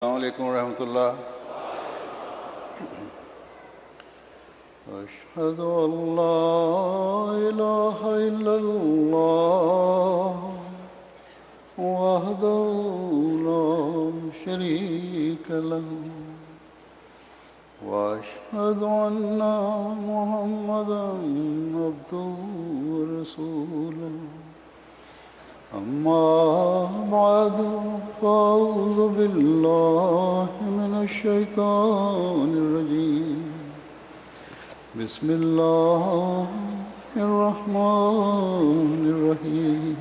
السلام علیکم ورحمۃ اللہ. اشہد ان لا الہ الا اللہ وحدہ لا شریک لہ واشہد ان محمدا عبدہ ورسولہ. اما بعد فاعوذ باللہ من الشیطان الرجیم. بسم اللہ الرحمن الرحیم.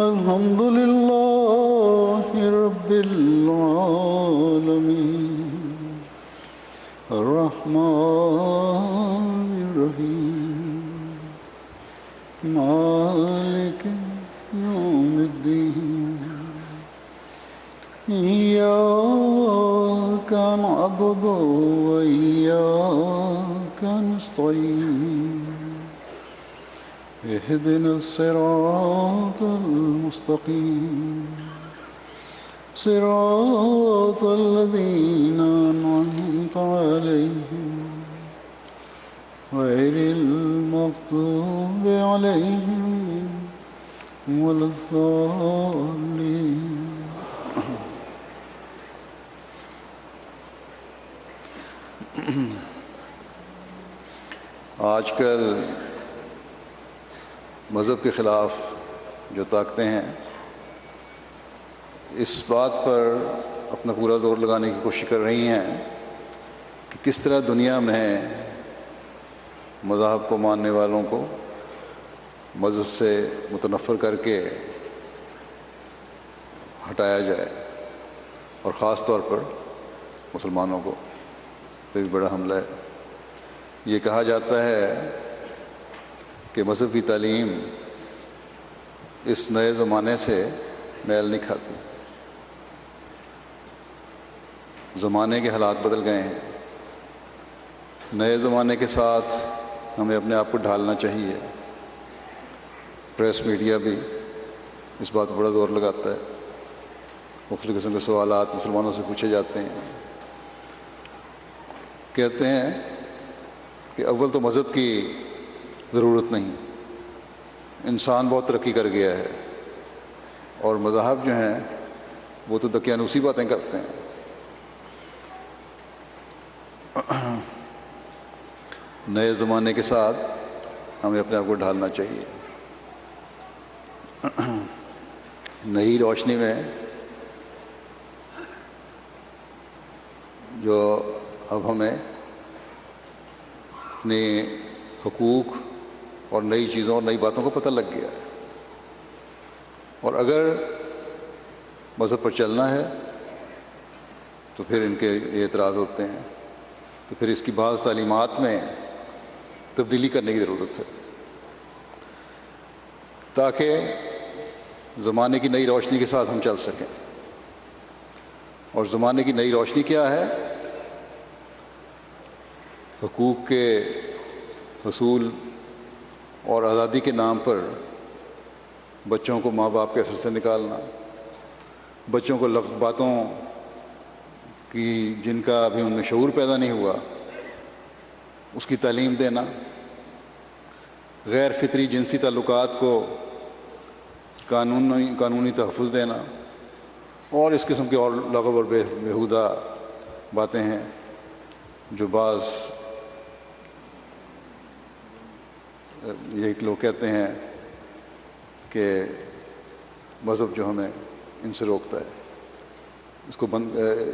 الحمد للہ رب العالمین الرحمن الرحیم مالک یوم الدین. ایاک نعبد و ایاک نستعین. اہدنا الصراط المستقیم صراط الذین انعمت علیہم غیر المغضوب علیہم ولا الضالین. آج کل مذہب کے خلاف جو طاقتیں ہیں اس بات پر اپنا پورا زور لگانے کی کوشش کر رہی ہیں کہ کس طرح دنیا میں مذاہب کو ماننے والوں کو مذہب سے متنفر کر کے ہٹایا جائے، اور خاص طور پر مسلمانوں کو پہ بھی بڑا حملہ ہے. یہ کہا جاتا ہے کہ مذہب کی تعلیم اس نئے زمانے سے میل نہیں کھاتی. زمانے کے حالات بدل گئے ہیں. نئے زمانے کے ساتھ ہمیں اپنے آپ کو ڈھالنا چاہیے. پریس میڈیا بھی اس بات پر بڑا زور لگاتا ہے. مختلف قسم کے سوالات مسلمانوں سے پوچھے جاتے ہیں. کہتے ہیں کہ اول تو مذہب کی ضرورت نہیں، انسان بہت ترقی کر گیا ہے، اور مذاہب جو ہیں وہ تو دقیانوسی باتیں کرتے ہیں. نئے زمانے کے ساتھ ہمیں اپنے آپ کو ڈھالنا چاہیے. نئی روشنی میں جو اب ہمیں اپنے حقوق اور نئی چیزوں اور نئی باتوں کو پتہ لگ گیا ہے، اور اگر مذہب پر چلنا ہے تو پھر ان کے یہ اعتراض ہوتے ہیں، تو پھر اس کی بعض تعلیمات میں تبدیلی کرنے کی ضرورت ہے تاکہ زمانے کی نئی روشنی کے ساتھ ہم چل سکیں. اور زمانے کی نئی روشنی کیا ہے؟ حقوق کے حصول اور آزادی کے نام پر بچوں کو ماں باپ کے اثر سے نکالنا، بچوں کو باتوں کی جن کا ابھی ان میں شعور پیدا نہیں ہوا اس کی تعلیم دینا، غیر فطری جنسی تعلقات کو قانونی تحفظ دینا، اور اس قسم کی اور لغو اور بیہودہ باتیں ہیں جو بعض یہ لوگ کہتے ہیں کہ مذہب جو ہمیں ان سے روکتا ہے، اس کو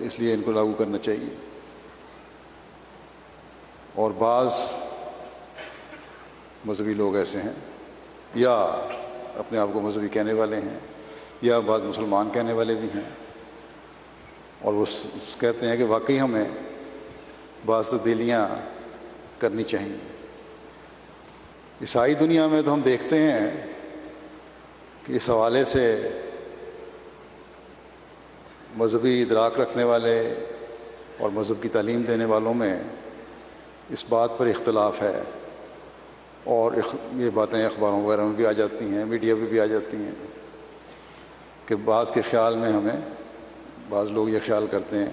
اس لیے ان کو لاگو کرنا چاہیے. اور بعض مذہبی لوگ ایسے ہیں، یا اپنے آپ کو مذہبی کہنے والے ہیں، یا بعض مسلمان کہنے والے بھی ہیں، اور وہ کہتے ہیں کہ واقعی ہمیں بعض تبدیلیاں کرنی چاہیے. عیسائی دنیا میں تو ہم دیکھتے ہیں کہ اس حوالے سے مذہبی ادراک رکھنے والے اور مذہب کی تعلیم دینے والوں میں اس بات پر اختلاف ہے، اور یہ باتیں اخباروں وغیرہ میں بھی آ جاتی ہیں، میڈیا پہ بھی آ جاتی ہیں کہ بعض کے خیال میں ہمیں بعض لوگ یہ خیال کرتے ہیں،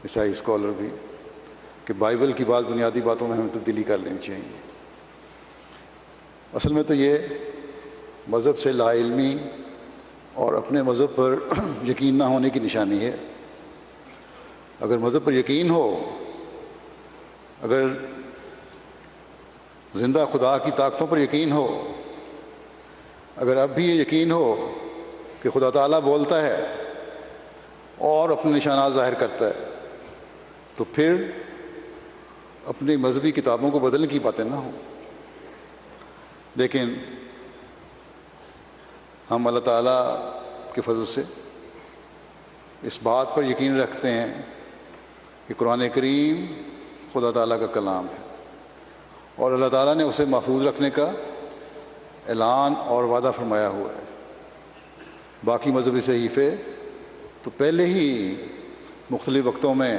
عیسائی اسکالر بھی، کہ بائبل کی بعض بنیادی باتوں میں ہمیں تبدیلی کر لینی چاہیے۔ اصل میں تو یہ مذہب سے لا علمی اور اپنے مذہب پر یقین نہ ہونے کی نشانی ہے۔ اگر مذہب پر یقین ہو، اگر زندہ خدا کی طاقتوں پر یقین ہو، اگر اب بھی یہ یقین ہو کہ خدا تعالیٰ بولتا ہے اور اپنے نشانات ظاہر کرتا ہے، تو پھر اپنی مذہبی کتابوں کو بدلنے کی باتیں نہ ہوں۔ لیکن ہم اللہ تعالیٰ کے فضل سے اس بات پر یقین رکھتے ہیں کہ قرآن کریم خدا تعالیٰ کا کلام ہے، اور اللہ تعالیٰ نے اسے محفوظ رکھنے کا اعلان اور وعدہ فرمایا ہوا ہے۔ باقی مذہبی صحیفے تو پہلے ہی مختلف وقتوں میں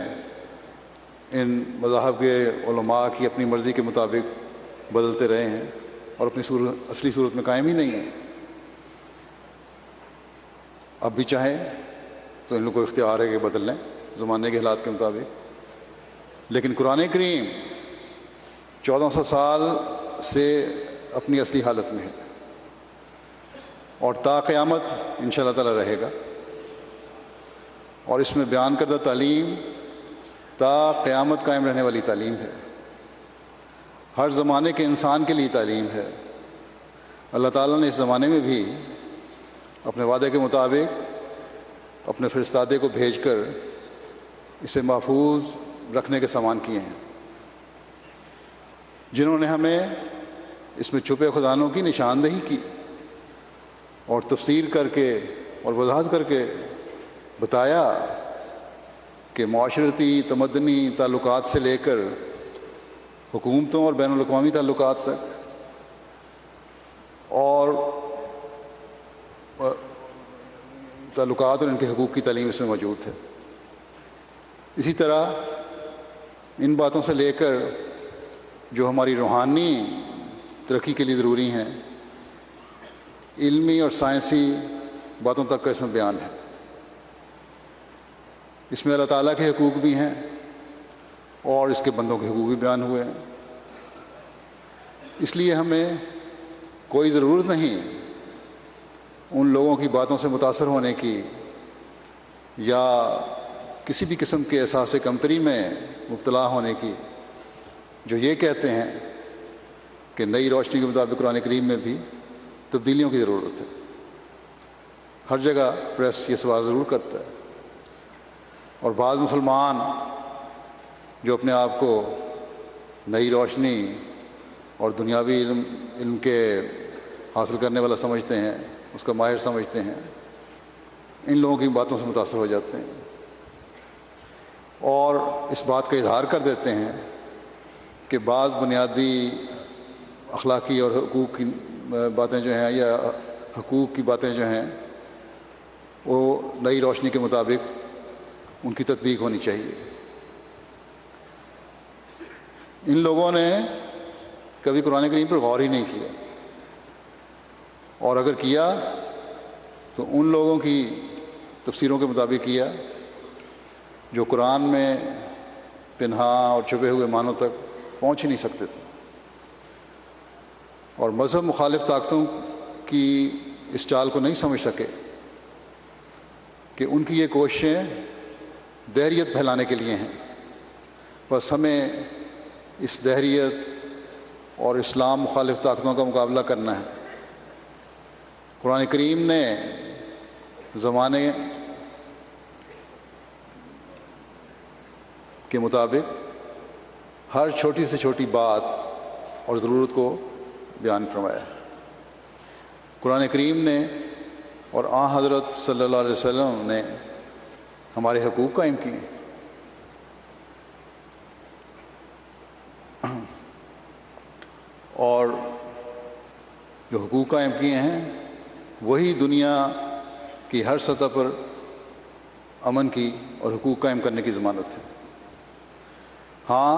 ان مذاہب کے علماء کی اپنی مرضی کے مطابق بدلتے رہے ہیں اور اپنی اصلی صورت میں قائم ہی نہیں ہیں۔ اب بھی چاہیں تو ان لوگوں کو اختیار ہے کہ بدل لیں زمانے کے حالات کے مطابق، لیکن قرآن کریم 1400 سال سے اپنی اصلی حالت میں ہے اور تا قیامت انشاءاللہ تعالی رہے گا، اور اس میں بیان کردہ تعلیم تا قیامت قائم رہنے والی تعلیم ہے، ہر زمانے کے انسان کے لیے تعلیم ہے۔ اللہ تعالیٰ نے اس زمانے میں بھی اپنے وعدے کے مطابق اپنے فرستادے کو بھیج کر اسے محفوظ رکھنے کے سامان کیے ہیں، جنہوں نے ہمیں اس میں چھپے خزانوں کی نشاندہی کی اور تفسیر کر کے اور وضاحت کر کے بتایا کہ معاشرتی تمدنی تعلقات سے لے کر حکومتوں اور بین الاقوامی تعلقات تک اور تعلقات اور ان کے حقوق کی تعلیم اس میں موجود ہے۔ اسی طرح ان باتوں سے لے کر جو ہماری روحانی ترقی کے لیے ضروری ہیں، علمی اور سائنسی باتوں تک کا اس میں بیان ہے۔ اس میں اللہ تعالیٰ کے حقوق بھی ہیں اور اس کے بندوں کے حقوق بھی بیان ہوئے ہیں۔ اس لیے ہمیں کوئی ضرورت نہیں ان لوگوں کی باتوں سے متاثر ہونے کی یا کسی بھی قسم کے احساس کمتری میں مبتلا ہونے کی، جو یہ کہتے ہیں کہ نئی روشنی کے مطابق قرآن کریم میں بھی تبدیلیوں کی ضرورت ہے۔ ہر جگہ پریس یہ سوال ضرور کرتا ہے، اور بعض مسلمان جو اپنے آپ کو نئی روشنی اور دنیاوی علم کے حاصل کرنے والا سمجھتے ہیں، اس کا ماہر سمجھتے ہیں، ان لوگوں کی باتوں سے متاثر ہو جاتے ہیں اور اس بات کا اظہار کر دیتے ہیں کہ بعض بنیادی اخلاقی اور حقوق کی باتیں جو ہیں یا حقوق کی باتیں جو ہیں وہ نئی روشنی کے مطابق ان کی تطبیق ہونی چاہیے۔ ان لوگوں نے کبھی قرآن کریم پر غور ہی نہیں کیا، اور اگر کیا تو ان لوگوں کی تفسیروں کے مطابق کیا جو قرآن میں پنہاں اور چھپے ہوئے معنوں تک پہنچ ہی نہیں سکتے تھے، اور مذہب مخالف طاقتوں کی اس چال کو نہیں سمجھ سکے کہ ان کی یہ کوششیں دہریت پھیلانے کے لیے ہیں۔ بس ہمیں اس دہریت اور اسلام مخالف طاقتوں کا مقابلہ کرنا ہے۔ قرآن کریم نے زمانے کے مطابق ہر چھوٹی سے چھوٹی بات اور ضرورت کو بیان فرمایا ہے۔ قرآن کریم نے اور آن حضرت صلی اللہ علیہ وسلم نے ہمارے حقوق قائم کیے، اور جو حقوق قائم کیے ہیں وہی دنیا کی ہر سطح پر امن کی اور حقوق قائم کرنے کی ضمانت ہے۔ ہاں،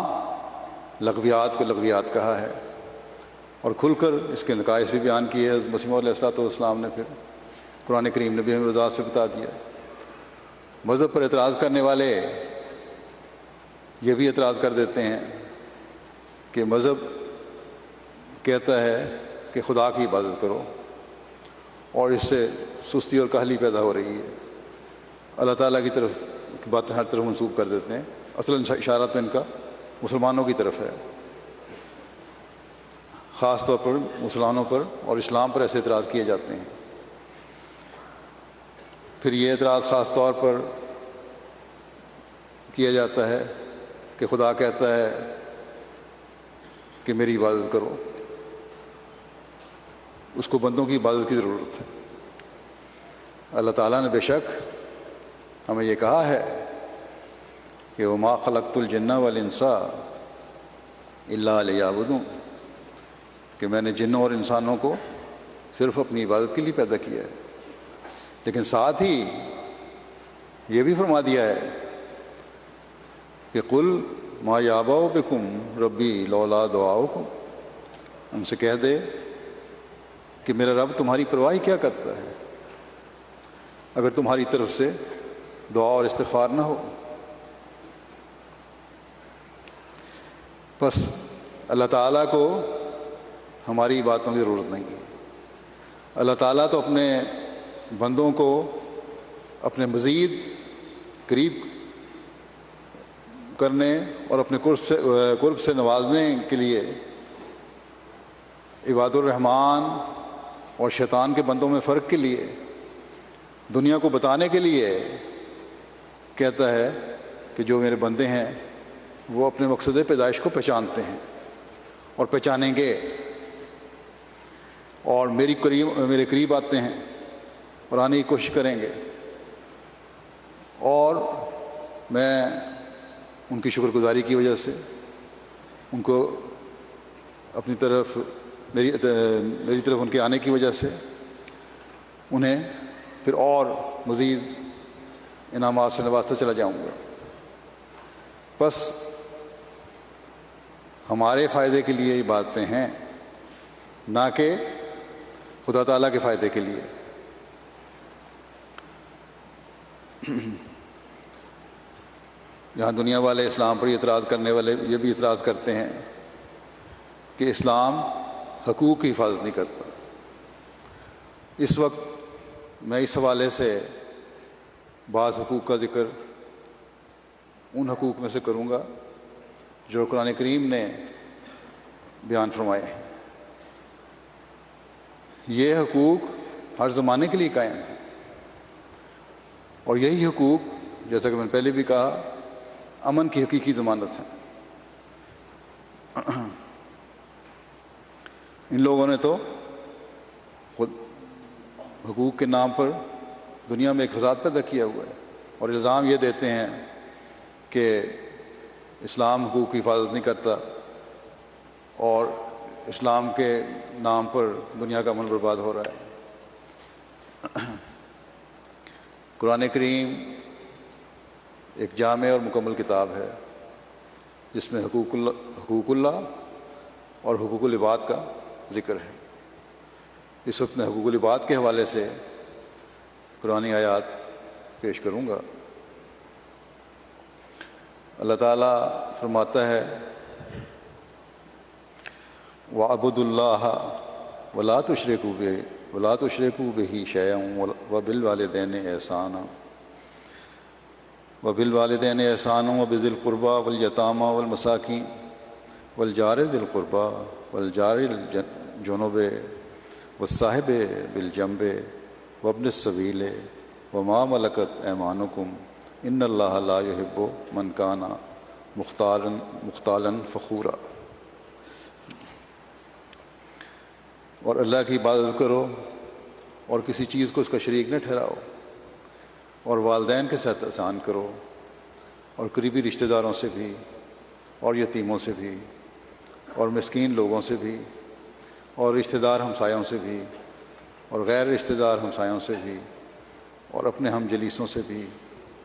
لغویات کو لغویات کہا ہے اور کھل کر اس کے نقائص بھی بیان کیے مسیح علیہ الصلوۃ والسلام نے۔ پھر قرآن کریم نے بھی ہمیں وضاحت سے بتا دیا. مذہب پر اعتراض کرنے والے یہ بھی اعتراض کر دیتے ہیں کہ مذہب کہتا ہے کہ خدا کی عبادت کرو، اور اس سے سستی اور کاہلی پیدا ہو رہی ہے. اللہ تعالیٰ کی طرف باتیں ہر طرف منسوب کر دیتے ہیں. اصلاً اشارہ تو ان کا مسلمانوں کی طرف ہے، خاص طور پر مسلمانوں پر اور اسلام پر ایسے اعتراض کیے جاتے ہیں. پھر یہ اعتراض خاص طور پر کیا جاتا ہے کہ خدا کہتا ہے کہ میری عبادت کرو، اس کو بندوں کی عبادت کی ضرورت ہے. اللہ تعالیٰ نے بے شک ہمیں یہ کہا ہے کہ وما خلقت الجن والانس الا لیعبدون، کہ میں نے جنوں اور انسانوں کو صرف اپنی عبادت کے لیے پیدا کیا ہے. لیکن ساتھ ہی یہ بھی فرما دیا ہے کہ قل ما یعبأ بکم ربی لولا دعاؤکم، ہم سے کہہ دے کہ میرا رب تمہاری پرواہ کیا کرتا ہے اگر تمہاری طرف سے دعا اور استغفار نہ ہو. بس اللہ تعالیٰ کو ہماری باتوں کی ضرورت نہیں ہے. اللہ تعالیٰ تو اپنے بندوں کو اپنے مزید قریب کرنے اور اپنے قرب سے نوازنے کے لیے عباد الرحمن اور شیطان کے بندوں میں فرق کے لیے دنیا کو بتانے کے لیے کہتا ہے کہ جو میرے بندے ہیں وہ اپنے مقصد پیدائش کو پہچانتے ہیں اور پہچانیں گے، اور میرے قریب آتے ہیں اور آنے کی کوشش کریں گے، اور میں ان کی شکر گزاری کی وجہ سے ان کو اپنی طرف میری طرف ان کے آنے کی وجہ سے انہیں پھر اور مزید انعامات سے نوازتا چلا جاؤں گا. بس ہمارے فائدے کے لیے یہ باتیں ہیں، نہ کہ خدا تعالیٰ کے فائدے کے لیے. جہاں دنیا والے اسلام پر اعتراض کرنے والے یہ بھی اعتراض کرتے ہیں کہ اسلام حقوق کی حفاظت نہیں کرتا. اس وقت میں اس حوالے سے بعض حقوق کا ذکر ان حقوق میں سے کروں گا جو قرآن کریم نے بیان فرمائے ہیں. یہ حقوق ہر زمانے کے لیے قائم ہیں، اور یہی حقوق جیسا کہ میں نے پہلے بھی کہا امن کی حقیقی ضمانت ہے. ان لوگوں نے تو خود حقوق کے نام پر دنیا میں ایک فساد پیدا کیا ہوا ہے، اور الزام یہ دیتے ہیں کہ اسلام حقوق کی حفاظت نہیں کرتا اور اسلام کے نام پر دنیا کا امن برباد ہو رہا ہے. قرآن کریم ایک جامع اور مکمل کتاب ہے جس میں حقوق اللہ اور حقوق العباد کا ذکر ہے. اس وقت میں حقوق العباد کے حوالے سے قرآن آیات پیش کروں گا. اللہ تعالیٰ فرماتا ہے وَاعْبُدُوا اللَّهَ وَلَا تُشْرِكُوا بِهِ شَيْئًا وَبِالْوَالِدَيْنِ إِحْسَانًا وَبِذِي الْقُرْبَى وَالْيَتَامَى وَالْمَسَاكِينِ وَالْجَارِ ذِي الْقُرْبَى وَالْجَارِ الْجُنُبِ وَالصَّاحِبِ بِالْجَنبِ وَابْنِ السَّبِيلِ وَمَا مَلَكَتْ أَيْمَانُكُمْ إِنَّ اللَّهَ لَا يُحِبُّ مَنْ كَانَ مُخْتَالًا فَخُورًا. اور اللہ کی عبادت کرو اور کسی چیز کو اس کا شریک نہ ٹھہراؤ، اور والدین کے ساتھ احسان کرو، اور قریبی رشتہ داروں سے بھی، اور یتیموں سے بھی، اور مسکین لوگوں سے بھی، اور رشتہ دار ہمسایوں سے بھی، اور غیر رشتہ دار ہمسایوں سے بھی، اور اپنے ہم جلیسوں سے بھی،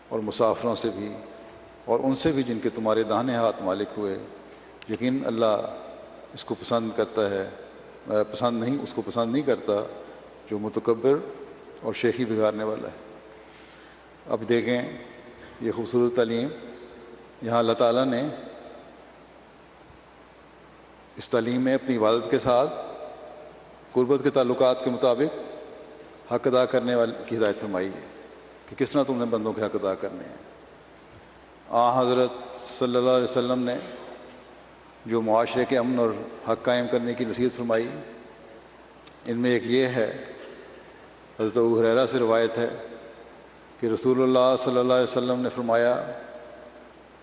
اور مسافروں سے بھی، اور ان سے بھی جن کے تمہارے داہنے ہاتھ مالک ہوئے. یقین اللہ اس کو پسند کرتا ہے، اس کو پسند نہیں کرتا جو متکبر اور شیخی بگاڑنے والا ہے۔ اب دیکھیں یہ خوبصورت تعلیم، یہاں اللہ تعالیٰ نے اس تعلیم میں اپنی عبادت کے ساتھ قربت کے تعلقات کے مطابق حق ادا کرنے والے کی ہدایت فرمائی ہے کہ کس طرح تم نے بندوں کے حق ادا کرنے ہیں۔ حضرت صلی اللہ علیہ وسلم نے جو معاشرے کے امن اور حق قائم کرنے کی نصیحت فرمائی، ان میں ایک یہ ہے، حضرت ابو ہریرہ سے روایت ہے کہ رسول اللہ صلی اللہ علیہ وسلم نے فرمایا،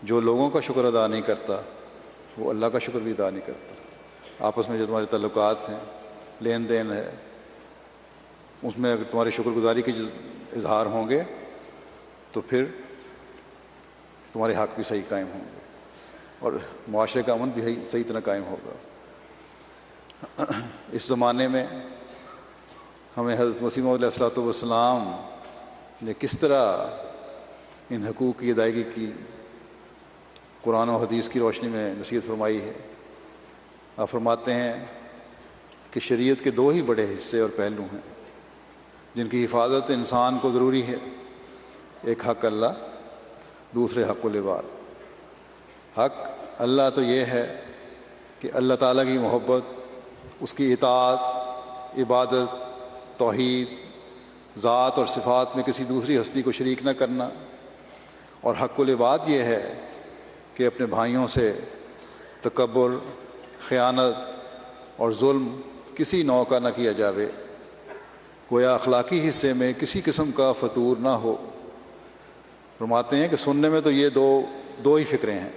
جو لوگوں کا شکر ادا نہیں کرتا وہ اللہ کا شکر بھی ادا نہیں کرتا۔ آپس میں جو تمہارے تعلقات ہیں، لین دین ہے، اس میں اگر تمہاری شکر گزاری کے اظہار ہوں گے تو پھر تمہارے حق بھی صحیح قائم ہوں گے اور معاشرے کا امن بھی صحیح طرح قائم ہوگا۔ اس زمانے میں ہمیں حضرت مسیح موعود علیہ الصلوۃ والسلام نے کس طرح ان حقوق کی ادائیگی کی قرآن و حدیث کی روشنی میں نصیحت فرمائی ہے۔ آپ فرماتے ہیں کہ شریعت کے دو ہی بڑے حصے اور پہلو ہیں جن کی حفاظت انسان کو ضروری ہے، ایک حق اللہ، دوسرے حق العباد۔ حق اللہ تو یہ ہے کہ اللہ تعالیٰ کی محبت، اس کی اطاعت، عبادت، توحید، ذات اور صفات میں کسی دوسری ہستی کو شریک نہ کرنا، اور حق العباد یہ ہے کہ اپنے بھائیوں سے تکبر، خیانت اور ظلم کسی نوع کا نہ کیا جاوے، گویا اخلاقی حصے میں کسی قسم کا فتور نہ ہو۔ فرماتے ہیں کہ سننے میں تو یہ دو ہی فکریں ہیں،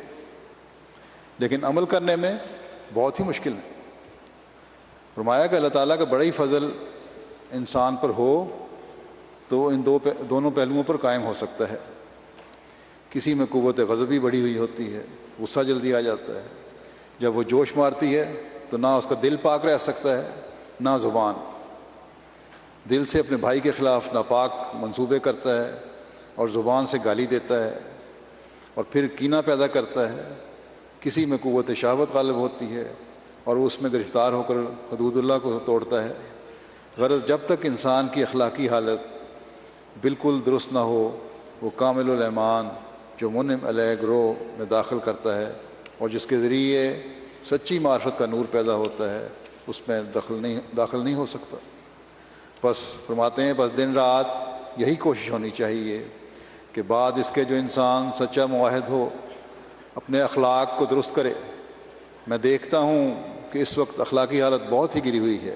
لیکن عمل کرنے میں بہت ہی مشکل ہے۔ فرمایا کہ اللہ تعالیٰ کا بڑا ہی فضل انسان پر ہو تو ان دونوں پہلوؤں پر قائم ہو سکتا ہے۔ کسی میں قوت غضبی بڑھی ہوئی ہوتی ہے، غصہ جلدی آ جاتا ہے، جب وہ جوش مارتی ہے تو نہ اس کا دل پاک رہ سکتا ہے نہ زبان، دل سے اپنے بھائی کے خلاف ناپاک منصوبے کرتا ہے اور زبان سے گالی دیتا ہے اور پھر کینہ پیدا کرتا ہے۔ کسی میں قوت شہوت غالب ہوتی ہے اور اس میں گرفتار ہو کر حدود اللہ کو توڑتا ہے۔ غرض جب تک انسان کی اخلاقی حالت بالکل درست نہ ہو، وہ کامل الایمان جو منعم علیہ گروہ میں داخل کرتا ہے اور جس کے ذریعے سچی معرفت کا نور پیدا ہوتا ہے، اس میں داخل نہیں ہو سکتا۔ بس فرماتے ہیں بس دن رات یہی کوشش ہونی چاہیے کہ بعد اس کے جو انسان سچا معاہد ہو، اپنے اخلاق کو درست کرے۔ میں دیکھتا ہوں کہ اس وقت اخلاقی حالت بہت ہی گری ہوئی ہے،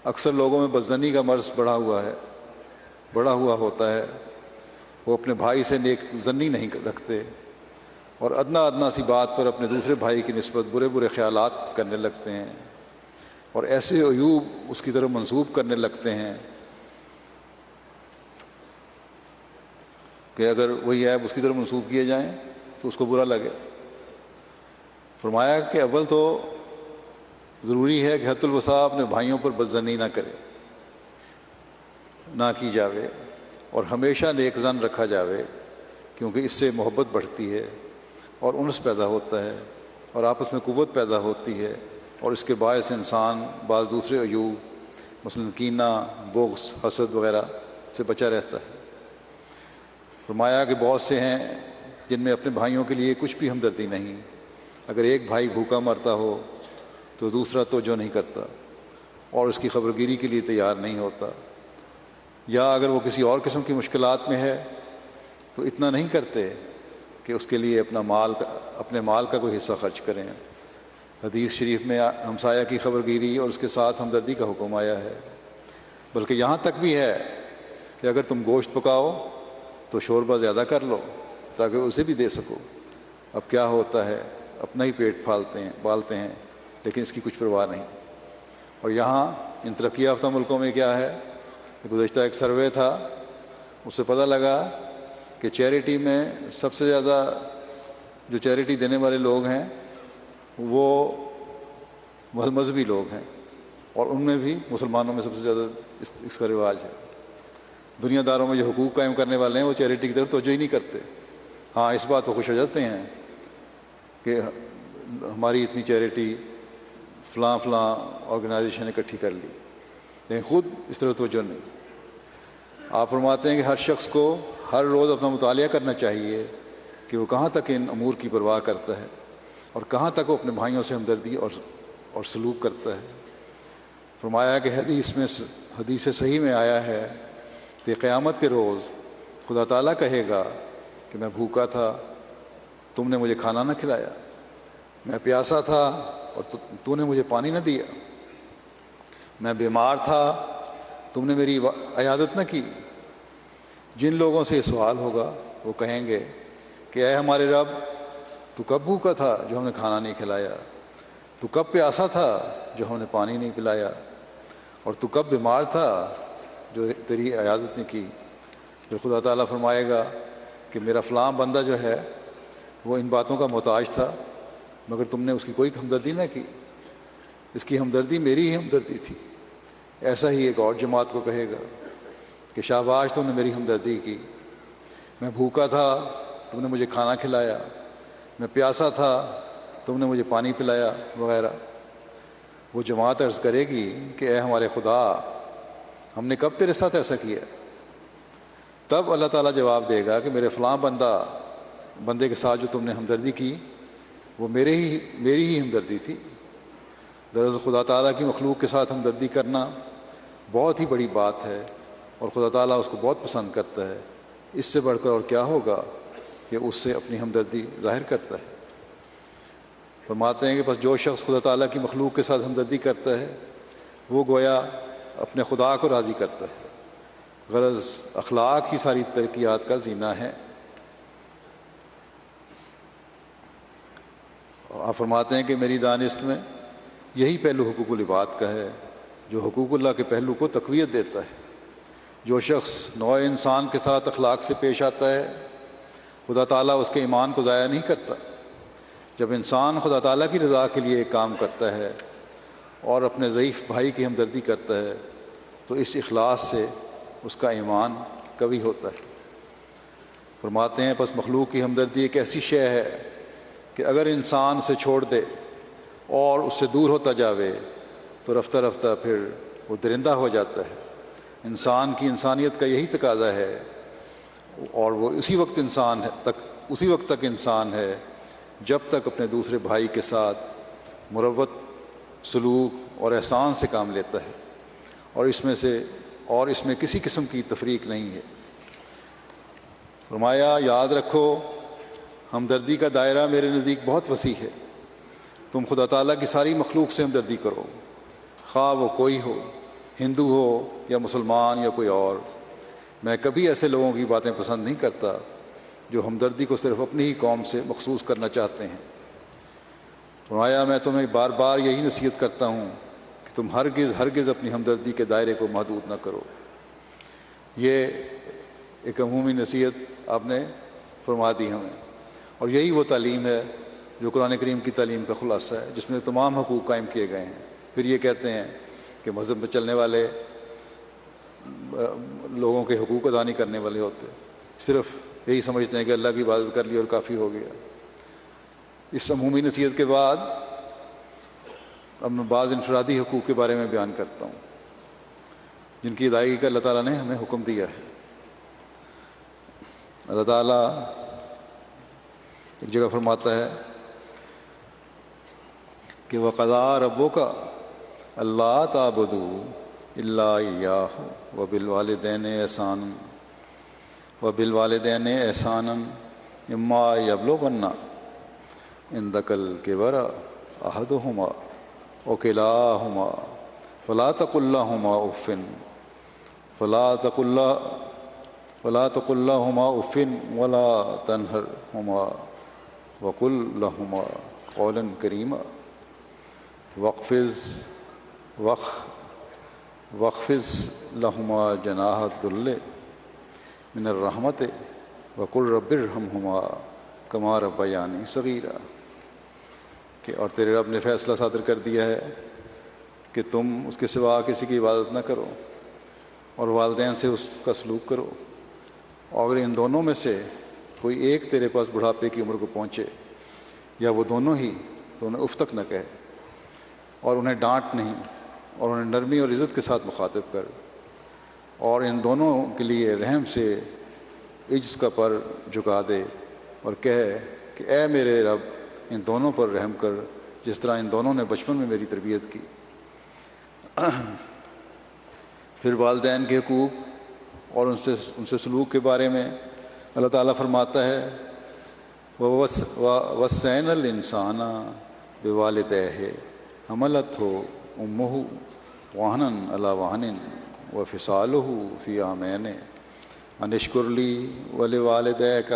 اکثر لوگوں میں بدظنی کا مرض بڑھا ہوا ہوتا ہے، وہ اپنے بھائی سے نیک ظنی نہیں رکھتے اور ادنا سی بات پر اپنے دوسرے بھائی کی نسبت برے خیالات کرنے لگتے ہیں اور ایسے عیوب اس کی طرف منسوب کرنے لگتے ہیں کہ اگر وہی عیب اس کی طرف منسوب کیے جائیں تو اس کو برا لگے۔ فرمایا کہ اول تو ضروری ہے کہ حد الوسع اپنے بھائیوں پر بدظنی نہ کرے، نہ کی جاوے اور ہمیشہ نیک ظن رکھا جاوے، کیونکہ اس سے محبت بڑھتی ہے اور انس پیدا ہوتا ہے اور آپس میں قوت پیدا ہوتی ہے، اور اس کے باعث انسان بعض دوسرے عیوب مثلاً کینہ، بغض، حسد وغیرہ سے بچا رہتا ہے۔ فرمایا کہ بہت سے ہیں جن میں اپنے بھائیوں کے لیے کچھ بھی ہمدردی نہیں، اگر ایک بھائی بھوکا مرتا ہو تو دوسرا توجہ نہیں کرتا اور اس کی خبرگیری کے لیے تیار نہیں ہوتا، یا اگر وہ کسی اور قسم کی مشکلات میں ہے تو اتنا نہیں کرتے کہ اس کے لیے اپنے مال کا کوئی حصہ خرچ کریں۔ حدیث شریف میں ہمسایہ کی خبرگیری اور اس کے ساتھ ہمدردی کا حکم آیا ہے، بلکہ یہاں تک بھی ہے کہ اگر تم گوشت پکاؤ تو شوربہ زیادہ کر لو تاکہ اسے بھی دے سکو۔ اب کیا ہوتا ہے، اپنا ہی پیٹ پالتے ہیں لیکن اس کی کچھ پرواہ نہیں۔ اور یہاں ان ترقی یافتہ ملکوں میں کیا ہے، گزشتہ ایک سروے تھا، اس سے پتہ لگا کہ چیریٹی میں سب سے زیادہ جو چیریٹی دینے والے لوگ ہیں وہ مذہبی لوگ ہیں، اور ان میں بھی مسلمانوں میں سب سے زیادہ اس کا رواج ہے۔ دنیا داروں میں جو حقوق قائم کرنے والے ہیں وہ چیریٹی کی طرف توجہ ہی نہیں کرتے۔ ہاں اس بات کو خوش ہو جاتے ہیں کہ ہماری اتنی چیریٹی فلاں آرگنائزیشن نے اکٹھی کر لی، لیکن خود اس طرح توجہ نہیں۔ آپ فرماتے ہیں کہ ہر شخص کو ہر روز اپنا مطالعہ کرنا چاہیے کہ وہ کہاں تک ان امور کی پرواہ کرتا ہے اور کہاں تک وہ اپنے بھائیوں سے ہمدردی اور سلوک کرتا ہے۔ فرمایا کہ حدیث صحیح میں آیا ہے کہ قیامت کے روز خدا تعالیٰ کہے گا کہ میں بھوکا تھا، تم نے مجھے کھانا نہ کھلایا، میں پیاسا تھا اور تو نے مجھے پانی نہ دیا، میں بیمار تھا، تم نے میری عیادت نہ کی۔ جن لوگوں سے یہ سوال ہوگا وہ کہیں گے کہ اے ہمارے رب، تو کب بھوکا تھا جو ہم نے کھانا نہیں کھلایا، تو کب پیاسا تھا جو ہم نے پانی نہیں پلایا، اور تو کب بیمار تھا جو تیری عیادت نہیں کی۔ پھر خدا تعالیٰ فرمائے گا کہ میرا فلاں بندہ جو ہے وہ ان باتوں کا محتاج تھا مگر تم نے اس کی کوئی ہمدردی نہ کی، اس کی ہمدردی میری ہی ہمدردی تھی۔ ایسا ہی ایک اور جماعت کو کہے گا کہ شاباش تم نے میری ہمدردی کی، میں بھوکا تھا تم نے مجھے کھانا کھلایا، میں پیاسا تھا تم نے مجھے پانی پلایا وغیرہ۔ وہ جماعت عرض کرے گی کہ اے ہمارے خدا، ہم نے کب تیرے ساتھ ایسا کیا؟ تب اللہ تعالیٰ جواب دے گا کہ میرے فلاں بندے کے ساتھ جو تم نے ہمدردی کی وہ میری ہی ہمدردی تھی۔ دراصل خدا تعالیٰ کی مخلوق کے ساتھ ہمدردی کرنا بہت ہی بڑی بات ہے اور خدا تعالیٰ اس کو بہت پسند کرتا ہے۔ اس سے بڑھ کر اور کیا ہوگا کہ اس سے اپنی ہمدردی ظاہر کرتا ہے۔ فرماتے ہیں کہ بس جو شخص خدا تعالیٰ کی مخلوق کے ساتھ ہمدردی کرتا ہے وہ گویا اپنے خدا کو راضی کرتا ہے۔ غرض اخلاق ہی ساری ترقیات کا زینہ ہے۔ آپ فرماتے ہیں کہ میری دانست میں یہی پہلو حقوق العباد کا ہے جو حقوق اللہ کے پہلو کو تقویت دیتا ہے۔ جو شخص نوع انسان کے ساتھ اخلاق سے پیش آتا ہے خدا تعالیٰ اس کے ایمان کو ضائع نہیں کرتا۔ جب انسان خدا تعالیٰ کی رضا کے لیے ایک کام کرتا ہے اور اپنے ضعیف بھائی کی ہمدردی کرتا ہے تو اس اخلاص سے اس کا ایمان قوی ہوتا ہے۔ فرماتے ہیں پس مخلوق کی ہمدردی ایک ایسی شے ہے کہ اگر انسان اسے چھوڑ دے اور اس سے دور ہوتا جاوے تو رفتہ رفتہ پھر وہ درندہ ہو جاتا ہے۔ انسان کی انسانیت کا یہی تقاضا ہے اور وہ اسی وقت تک انسان ہے جب تک اپنے دوسرے بھائی کے ساتھ مروت، سلوک اور احسان سے کام لیتا ہے اور اس میں کسی قسم کی تفریق نہیں ہے۔ فرمایا یاد رکھو ہمدردی کا دائرہ میرے نزدیک بہت وسیع ہے۔ تم خدا تعالیٰ کی ساری مخلوق سے ہمدردی کرو، خواہ وہ کوئی ہو، ہندو ہو یا مسلمان یا کوئی اور۔ میں کبھی ایسے لوگوں کی باتیں پسند نہیں کرتا جو ہمدردی کو صرف اپنی ہی قوم سے مخصوص کرنا چاہتے ہیں۔ فرمایا میں تمہیں بار بار یہی نصیحت کرتا ہوں کہ تم ہرگز اپنی ہمدردی کے دائرے کو محدود نہ کرو۔ یہ ایک عمومی نصیحت آپ نے فرما دی ہمیں، اور یہی وہ تعلیم ہے جو قرآن کریم کی تعلیم کا خلاصہ ہے، جس میں تمام حقوق قائم کیے گئے ہیں۔ پھر یہ کہتے ہیں کہ مذہب میں چلنے والے لوگوں کے حقوق ادا نہیں کرنے والے ہوتے، صرف یہی سمجھتے ہیں کہ اللہ کی عبادت کر لی اور کافی ہو گیا۔ اس عمومی نصیحت کے بعد اب میں بعض انفرادی حقوق کے بارے میں بیان کرتا ہوں جن کی ادائیگی کا اللہ تعالیٰ نے ہمیں حکم دیا ہے۔ اللہ تعالیٰ ایک جگہ فرماتا ہے کہ وَقَضَىٰ رَبُّكَ أَلَّا تَعْبُدُوا إِلَّا إِيَّاهُ وَبِالْوَالِدَيْنِ إِحْسَانًا إِمَّا يَبْلُغَنَّ عِندَكَ الْكِبَرَ أَحَدُهُمَا أَوْ كِلَاهُمَا فَلَا تَقُل لَّهُمَا أُفٍّ وَلَا تَنْهَرْهُمَا وَقُل لَّهُمَا قَوْلًا كَرِيمًا واخفض لهما جناح الذل من الرحمة وقل رب ارحمهما كما ربياني صغيرا۔ کہ اور تیرے رب نے فیصلہ صادر کر دیا ہے کہ تم اس کے سوا کسی کی عبادت نہ کرو اور والدین سے اس کا سلوک کرو، اور اگر ان دونوں میں سے کوئی ایک تیرے پاس بڑھاپے کی عمر کو پہنچے یا وہ دونوں ہی تو انہیں اف تک نہ کہے اور انہیں ڈانٹ نہیں اور انہیں نرمی اور عزت کے ساتھ مخاطب کر۔ اور ان دونوں کے لیے رحم سے عجز کا پر جھکا دے اور کہے کہ اے میرے رب ان دونوں پر رحم کر جس طرح ان دونوں نے بچپن میں میری تربیت کی۔ پھر والدین کے حقوق اور ان سے سلوک کے بارے میں اللہ تعالیٰ فرماتا ہے وَوَصَّيْنَا الْإِنسَانَ بِوَالِدَيْهِ حَمَلَتْهُ أُمُّهُ وَهْنًا عَلَىٰ وَهْنٍ وَفِصَالُهُ فِي عَامَيْنِ أَنِ اشْكُرْ لِي وَلِوَالِدَيْكَ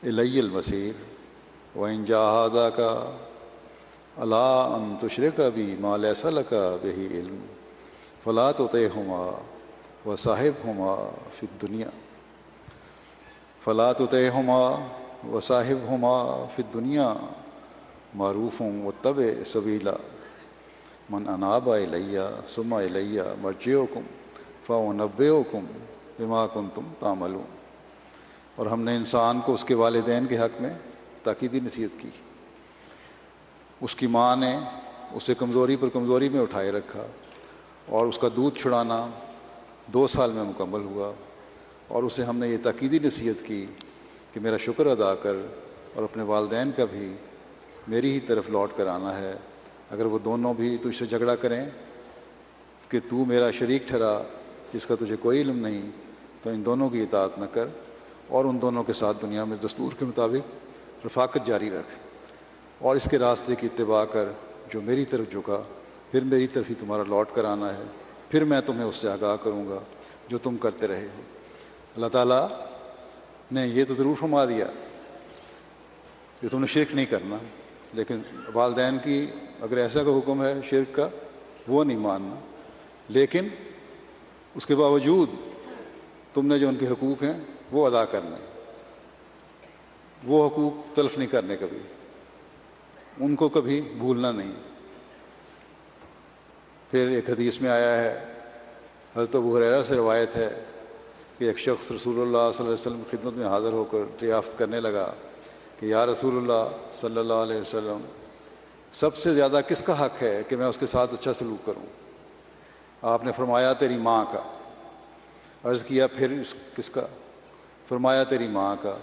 إِلَيَّ الْمَصِيرُ وَإِنْ جَاهَدَاكَ عَلَىٰ أَن تُشْرِكَ بِي مَا لَيْسَ لَكَ بِهِ عِلْمٌ فَلَا تُطِعْهُمَا وَصَاحِبْهُمَا فِي الدُّنْيَا معروفا واتبع سبیل من اناب الی ثم الی مرجعکم فانبئکم بما کنتم تعملون۔ اور ہم نے انسان کو اس کے والدین کے حق میں تاکیدی نصیحت کی۔ اس کی ماں نے اسے کمزوری پر کمزوری میں اٹھائے رکھا اور اس کا دودھ چھڑانا 2 سال میں مکمل ہوا، اور اسے ہم نے یہ تاکیدی نصیحت کی کہ میرا شکر ادا کر اور اپنے والدین کا بھی میری ہی طرف لوٹ کر آنا ہے۔ اگر وہ دونوں بھی تجھ سے جھگڑا کریں کہ تو میرا شریک ٹھہرا جس کا تجھے کوئی علم نہیں، تو ان دونوں کی اطاعت نہ کر اور ان دونوں کے ساتھ دنیا میں دستور کے مطابق رفاقت جاری رکھ اور اس کے راستے کی اتباع کر جو میری طرف جھکا، پھر میری طرف ہی تمہارا لوٹ کر آنا ہے، پھر میں تمہیں اس سے آگاہ کروں گا جو تم کرتے رہے ہو۔ اللہ تعالیٰ نے یہ تو ضرور فرما دیا کہ تم نے شرک نہیں کرنا، لیکن والدین کی اگر ایسا کا حکم ہے شرک کا وہ نہیں ماننا، لیکن اس کے باوجود تم نے جو ان کے حقوق ہیں وہ ادا کرنے، وہ حقوق تلف نہیں کرنے، کبھی ان کو کبھی بھولنا نہیں۔ پھر ایک حدیث میں آیا ہے، حضرت ابو ہریرہ سے روایت ہے کہ ایک شخص رسول اللہ صلی اللہ علیہ وسلم کی خدمت میں حاضر ہو کر دریافت کرنے لگا کہ یا رسول اللہ صلی اللہ علیہ وسلم، سب سے زیادہ کس کا حق ہے کہ میں اس کے ساتھ اچھا سلوک کروں؟ آپ نے فرمایا تیری ماں کا۔ عرض کیا پھر کس کا؟ فرمایا تیری ماں کا۔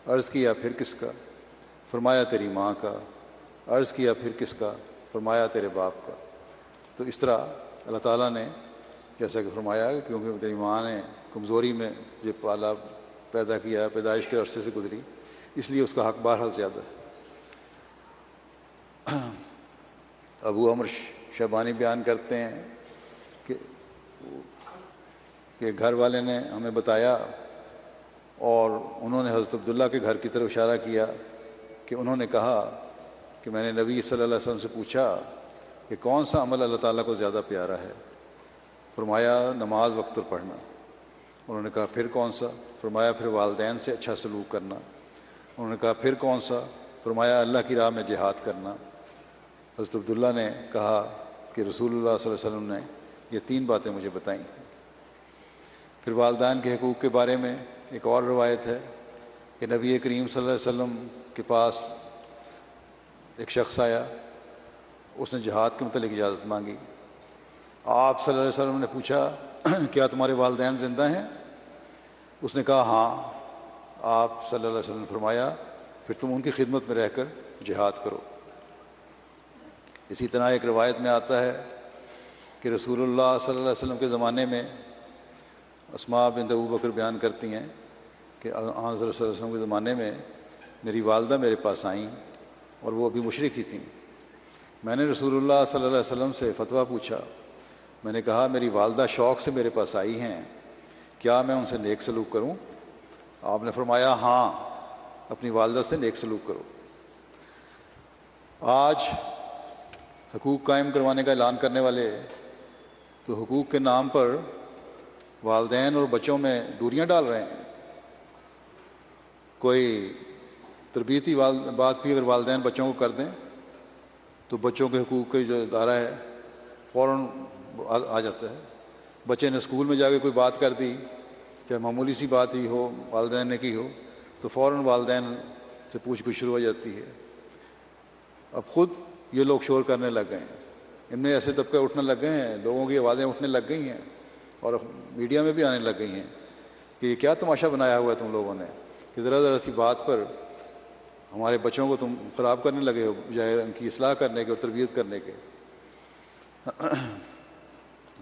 عرض کیا پھر کس کا؟ فرمایا تیری ماں کا۔ عرض کیا پھر کس کا؟ فرمایا تیرے باپ کا۔ تو اس طرح اللہ تعالیٰ نے جیسا کہ فرمایا کیونکہ تیری ماں نے کمزوری میں یہ پالا پیدا کیا ہے، پیدائش کے عرصے سے گزری، اس لیے اس کا حق بہرحال زیادہ ہے۔ ابو عمر شیبانی بیان کرتے ہیں کہ گھر والے نے ہمیں بتایا اور انہوں نے حضرت عبداللہ کے گھر کی طرف اشارہ کیا کہ انہوں نے کہا کہ میں نے نبی صلی اللہ علیہ وسلم سے پوچھا کہ کون سا عمل اللہ تعالیٰ کو زیادہ پیارا ہے؟ فرمایا نماز وقت پر پڑھنا۔ انہوں نے کہا پھر کون سا؟ فرمایا پھر والدین سے اچھا سلوک کرنا۔ انہوں نے کہا پھر کون سا؟ فرمایا اللہ کی راہ میں جہاد کرنا۔ حضرت عبداللہ نے کہا کہ رسول اللہ صلی اللہ علیہ وسلم نے یہ 3 باتیں مجھے بتائیں۔ پھر والدین کے حقوق کے بارے میں ایک اور روایت ہے کہ نبی کریم صلی اللہ علیہ وسلم کے پاس ایک شخص آیا، اس نے جہاد کے متعلق اجازت مانگی۔ آپ صلی اللہ علیہ وسلم نے پوچھا کیا تمہارے والدین زندہ ہیں؟ اس نے کہا ہاں۔ آپ صلی اللہ علیہ وسلم نے فرمایا پھر تم ان کی خدمت میں رہ کر جہاد کرو۔ اسی طرح ایک روایت میں آتا ہے کہ رسول اللہ صلی اللہ علیہ وسلم کے زمانے میں اسماء بنت ابو بکر بیان کرتی ہیں کہ حضرت صلی اللہ علیہ وسلم کے زمانے میں میری والدہ میرے پاس آئیں اور وہ ابھی مشرک ہی تھیں۔ میں نے رسول اللہ صلی اللہ علیہ وسلم سے فتویٰ پوچھا۔ میں نے کہا میری والدہ شوق سے میرے پاس آئی ہیں، کیا میں ان سے نیک سلوک کروں؟ آپ نے فرمایا ہاں، اپنی والدہ سے نیک سلوک کرو۔ آج حقوق قائم کروانے کا اعلان کرنے والے تو حقوق کے نام پر والدین اور بچوں میں دوریاں ڈال رہے ہیں۔ کوئی تربیتی بات بھی اگر والدین بچوں کو کر دیں تو بچوں کے حقوق کا جو ادارہ ہے فوراً آ جاتا ہے۔ بچے نے اسکول میں جا کے کوئی بات کر دی، چاہے معمولی سی بات ہی ہو، والدین نے کی ہو، تو فوراً والدین سے پوچھ گچھ شروع ہو جاتی ہے۔ اب خود یہ لوگ شور کرنے لگ گئے ہیں، ان میں ایسے طبقے اٹھنے لگ گئے ہیں، لوگوں کی آوازیں اٹھنے لگ گئی ہیں اور میڈیا میں بھی آنے لگ گئی ہیں کہ یہ کیا تماشا بنایا ہوا ہے تم لوگوں نے کہ ذرا ذرا سی بات پر ہمارے بچوں کو تم خراب کرنے لگے ہو بجائے ان کی اصلاح کرنے کے اور تربیت کرنے کے۔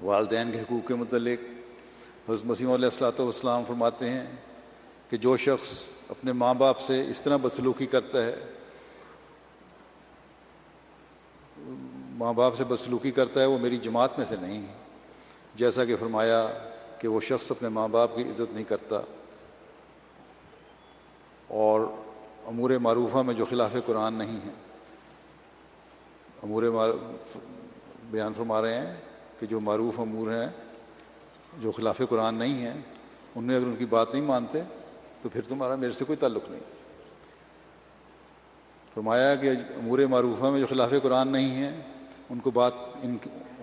والدین کے حقوق کے متعلق حضرت مسیح علیہ الصلوۃ والسلام فرماتے ہیں کہ جو شخص اپنے ماں باپ سے اس طرح بدسلوکی کرتا ہے، ماں باپ سے بدسلوکی کرتا ہے، وہ میری جماعت میں سے نہیں ہے، جیسا کہ فرمایا کہ وہ شخص اپنے ماں باپ کی عزت نہیں کرتا اور امور معروفہ میں جو خلاف قرآن نہیں ہے۔ بیان فرما رہے ہیں کہ جو معروف امور ہیں جو خلاف قرآن نہیں ہیں، ان میں اگر ان کی بات نہیں مانتے تو پھر تمہارا میرے سے کوئی تعلق نہیں۔ فرمایا کہ امور معروفہ میں جو خلاف قرآن نہیں ہیں ان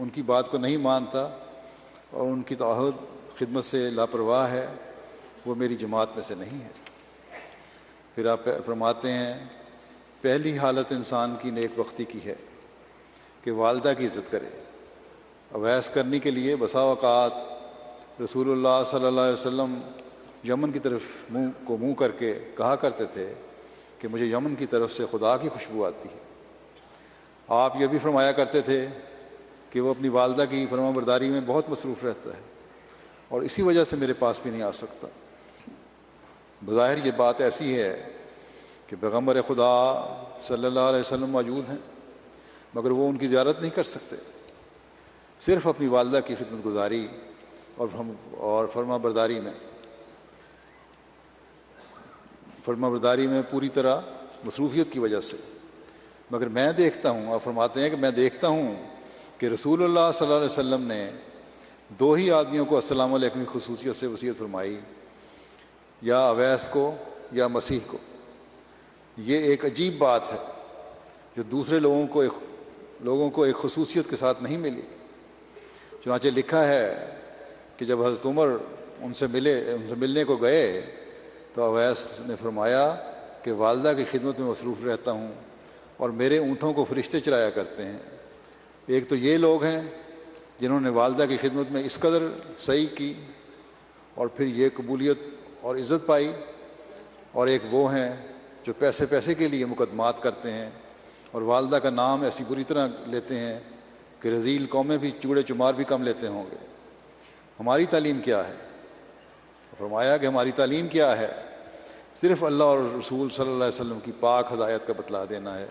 کی بات کو نہیں مانتا اور ان کی تعہد خدمت سے لاپرواہ ہے، وہ میری جماعت میں سے نہیں ہے۔ پھر آپ فرماتے ہیں پہلی حالت انسان کی نیک بختی کی ہے کہ والدہ کی عزت کرے۔ اویس کرنے کے لیے بسا اوقات رسول اللہ صلی اللہ علیہ وسلم یمن کی طرف منہ کر کے کہا کرتے تھے کہ مجھے یمن کی طرف سے خدا کی خوشبو آتی ہے۔ آپ یہ بھی فرمایا کرتے تھے کہ وہ اپنی والدہ کی فرما برداری میں بہت مصروف رہتا ہے اور اسی وجہ سے میرے پاس بھی نہیں آ سکتا۔ بظاہر یہ بات ایسی ہے کہ پیغمبر خدا صلی اللہ علیہ وسلم موجود ہیں، مگر وہ ان کی زیارت نہیں کر سکتے۔ صرف اپنی والدہ کی خدمت گزاری اور فرما برداری میں پوری طرح مصروفیت کی وجہ سے۔ مگر میں دیکھتا ہوں، آپ فرماتے ہیں کہ میں دیکھتا ہوں کہ رسول اللہ صلی اللہ علیہ وسلم نے دو ہی آدمیوں کو السلام علیکم کی خصوصیت سے وصیت فرمائی، یا اویس کو یا مسیح کو۔ یہ ایک عجیب بات ہے جو دوسرے لوگوں کو ایک خصوصیت کے ساتھ نہیں ملی۔ چنانچہ لکھا ہے کہ جب حضرت عمر ان سے ملنے کو گئے تو اویس نے فرمایا کہ والدہ کی خدمت میں مصروف رہتا ہوں اور میرے اونٹوں کو فرشتے چرایا کرتے ہیں۔ ایک تو یہ لوگ ہیں جنہوں نے والدہ کی خدمت میں اس قدر صحیح کی اور پھر یہ قبولیت اور عزت پائی، اور ایک وہ ہیں جو پیسے کے لیے مقدمات کرتے ہیں اور والدہ کا نام ایسی بری طرح لیتے ہیں کہ رذیل قومیں بھی چوڑے چمار بھی کم لیتے ہوں گے۔ ہماری تعلیم کیا ہے؟ فرمایا کہ ہماری تعلیم کیا ہے؟ صرف اللہ اور رسول صلی اللہ علیہ وسلم کی پاک ہدایت کا بتلا دینا ہے۔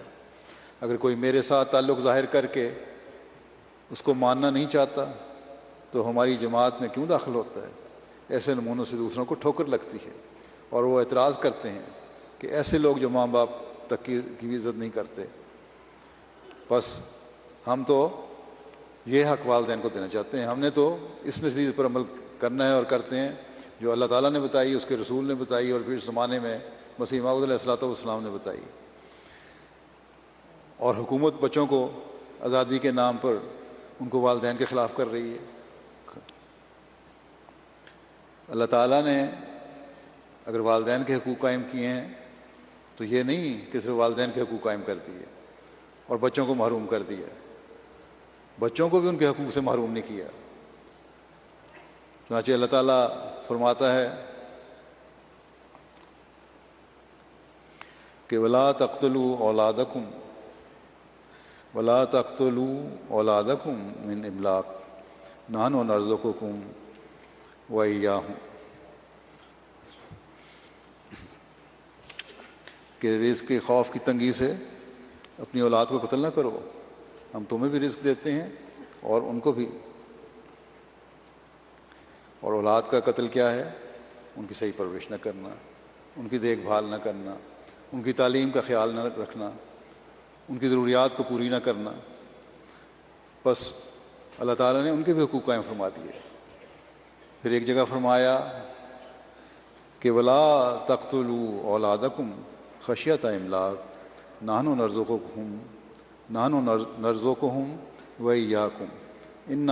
اگر کوئی میرے ساتھ تعلق ظاہر کر کے اس کو ماننا نہیں چاہتا تو ہماری جماعت میں کیوں داخل ہوتا ہے؟ ایسے نمونوں سے دوسروں کو ٹھوکر لگتی ہے اور وہ اعتراض کرتے ہیں کہ ایسے لوگ جو ماں باپ تک کی بھی عزت نہیں کرتے۔ بس ہم تو یہ حق والدین کو دینا چاہتے ہیں۔ ہم نے تو اس نصیحت پر عمل کرنا ہے اور کرتے ہیں جو اللہ تعالیٰ نے بتائی، اس کے رسول نے بتائی اور پھر اس زمانے میں مسیح موعود علیہ الصلوۃ والسلام نے بتائی۔ اور حکومت بچوں کو آزادی کے نام پر ان کو والدین کے خلاف کر رہی ہے۔ اللہ تعالیٰ نے اگر والدین کے حقوق قائم کیے ہیں تو یہ نہیں کہ صرف والدین کے حقوق قائم کر دیے اور بچوں کو محروم کر دیا، بچوں کو بھی ان کے حقوق سے محروم نہیں کیا۔ چنانچہ اللہ تعالیٰ فرماتا ہے کہ وَلَا تَقْتُلُوا أَوْلَادَكُمْ مِنْ إِمْلَاقٍ نَحْنُ نَرْزُقُكُمْ وَإِيَّاهُمْ، کہ رزق کے خوف کی تنگی سے اپنی اولاد کو قتل نہ کرو، ہم تمہیں بھی رزق دیتے ہیں اور ان کو بھی۔ اور اولاد کا قتل کیا ہے؟ ان کی صحیح پرورش نہ کرنا، ان کی دیکھ بھال نہ کرنا، ان کی تعلیم کا خیال نہ رکھنا، ان کی ضروریات کو پوری نہ کرنا۔ بس اللہ تعالیٰ نے ان کے بھی حقوق قائم فرما دیے۔ پھر ایک جگہ فرمایا کہ وَلَا تَقْتُلُوا أَوْلَادَكُمْ خَشْيَةَ إِمْلَاقٍ نَحْنُ نَرْزُقُهُمْ وَإِيَّاكُمْ إِنَّ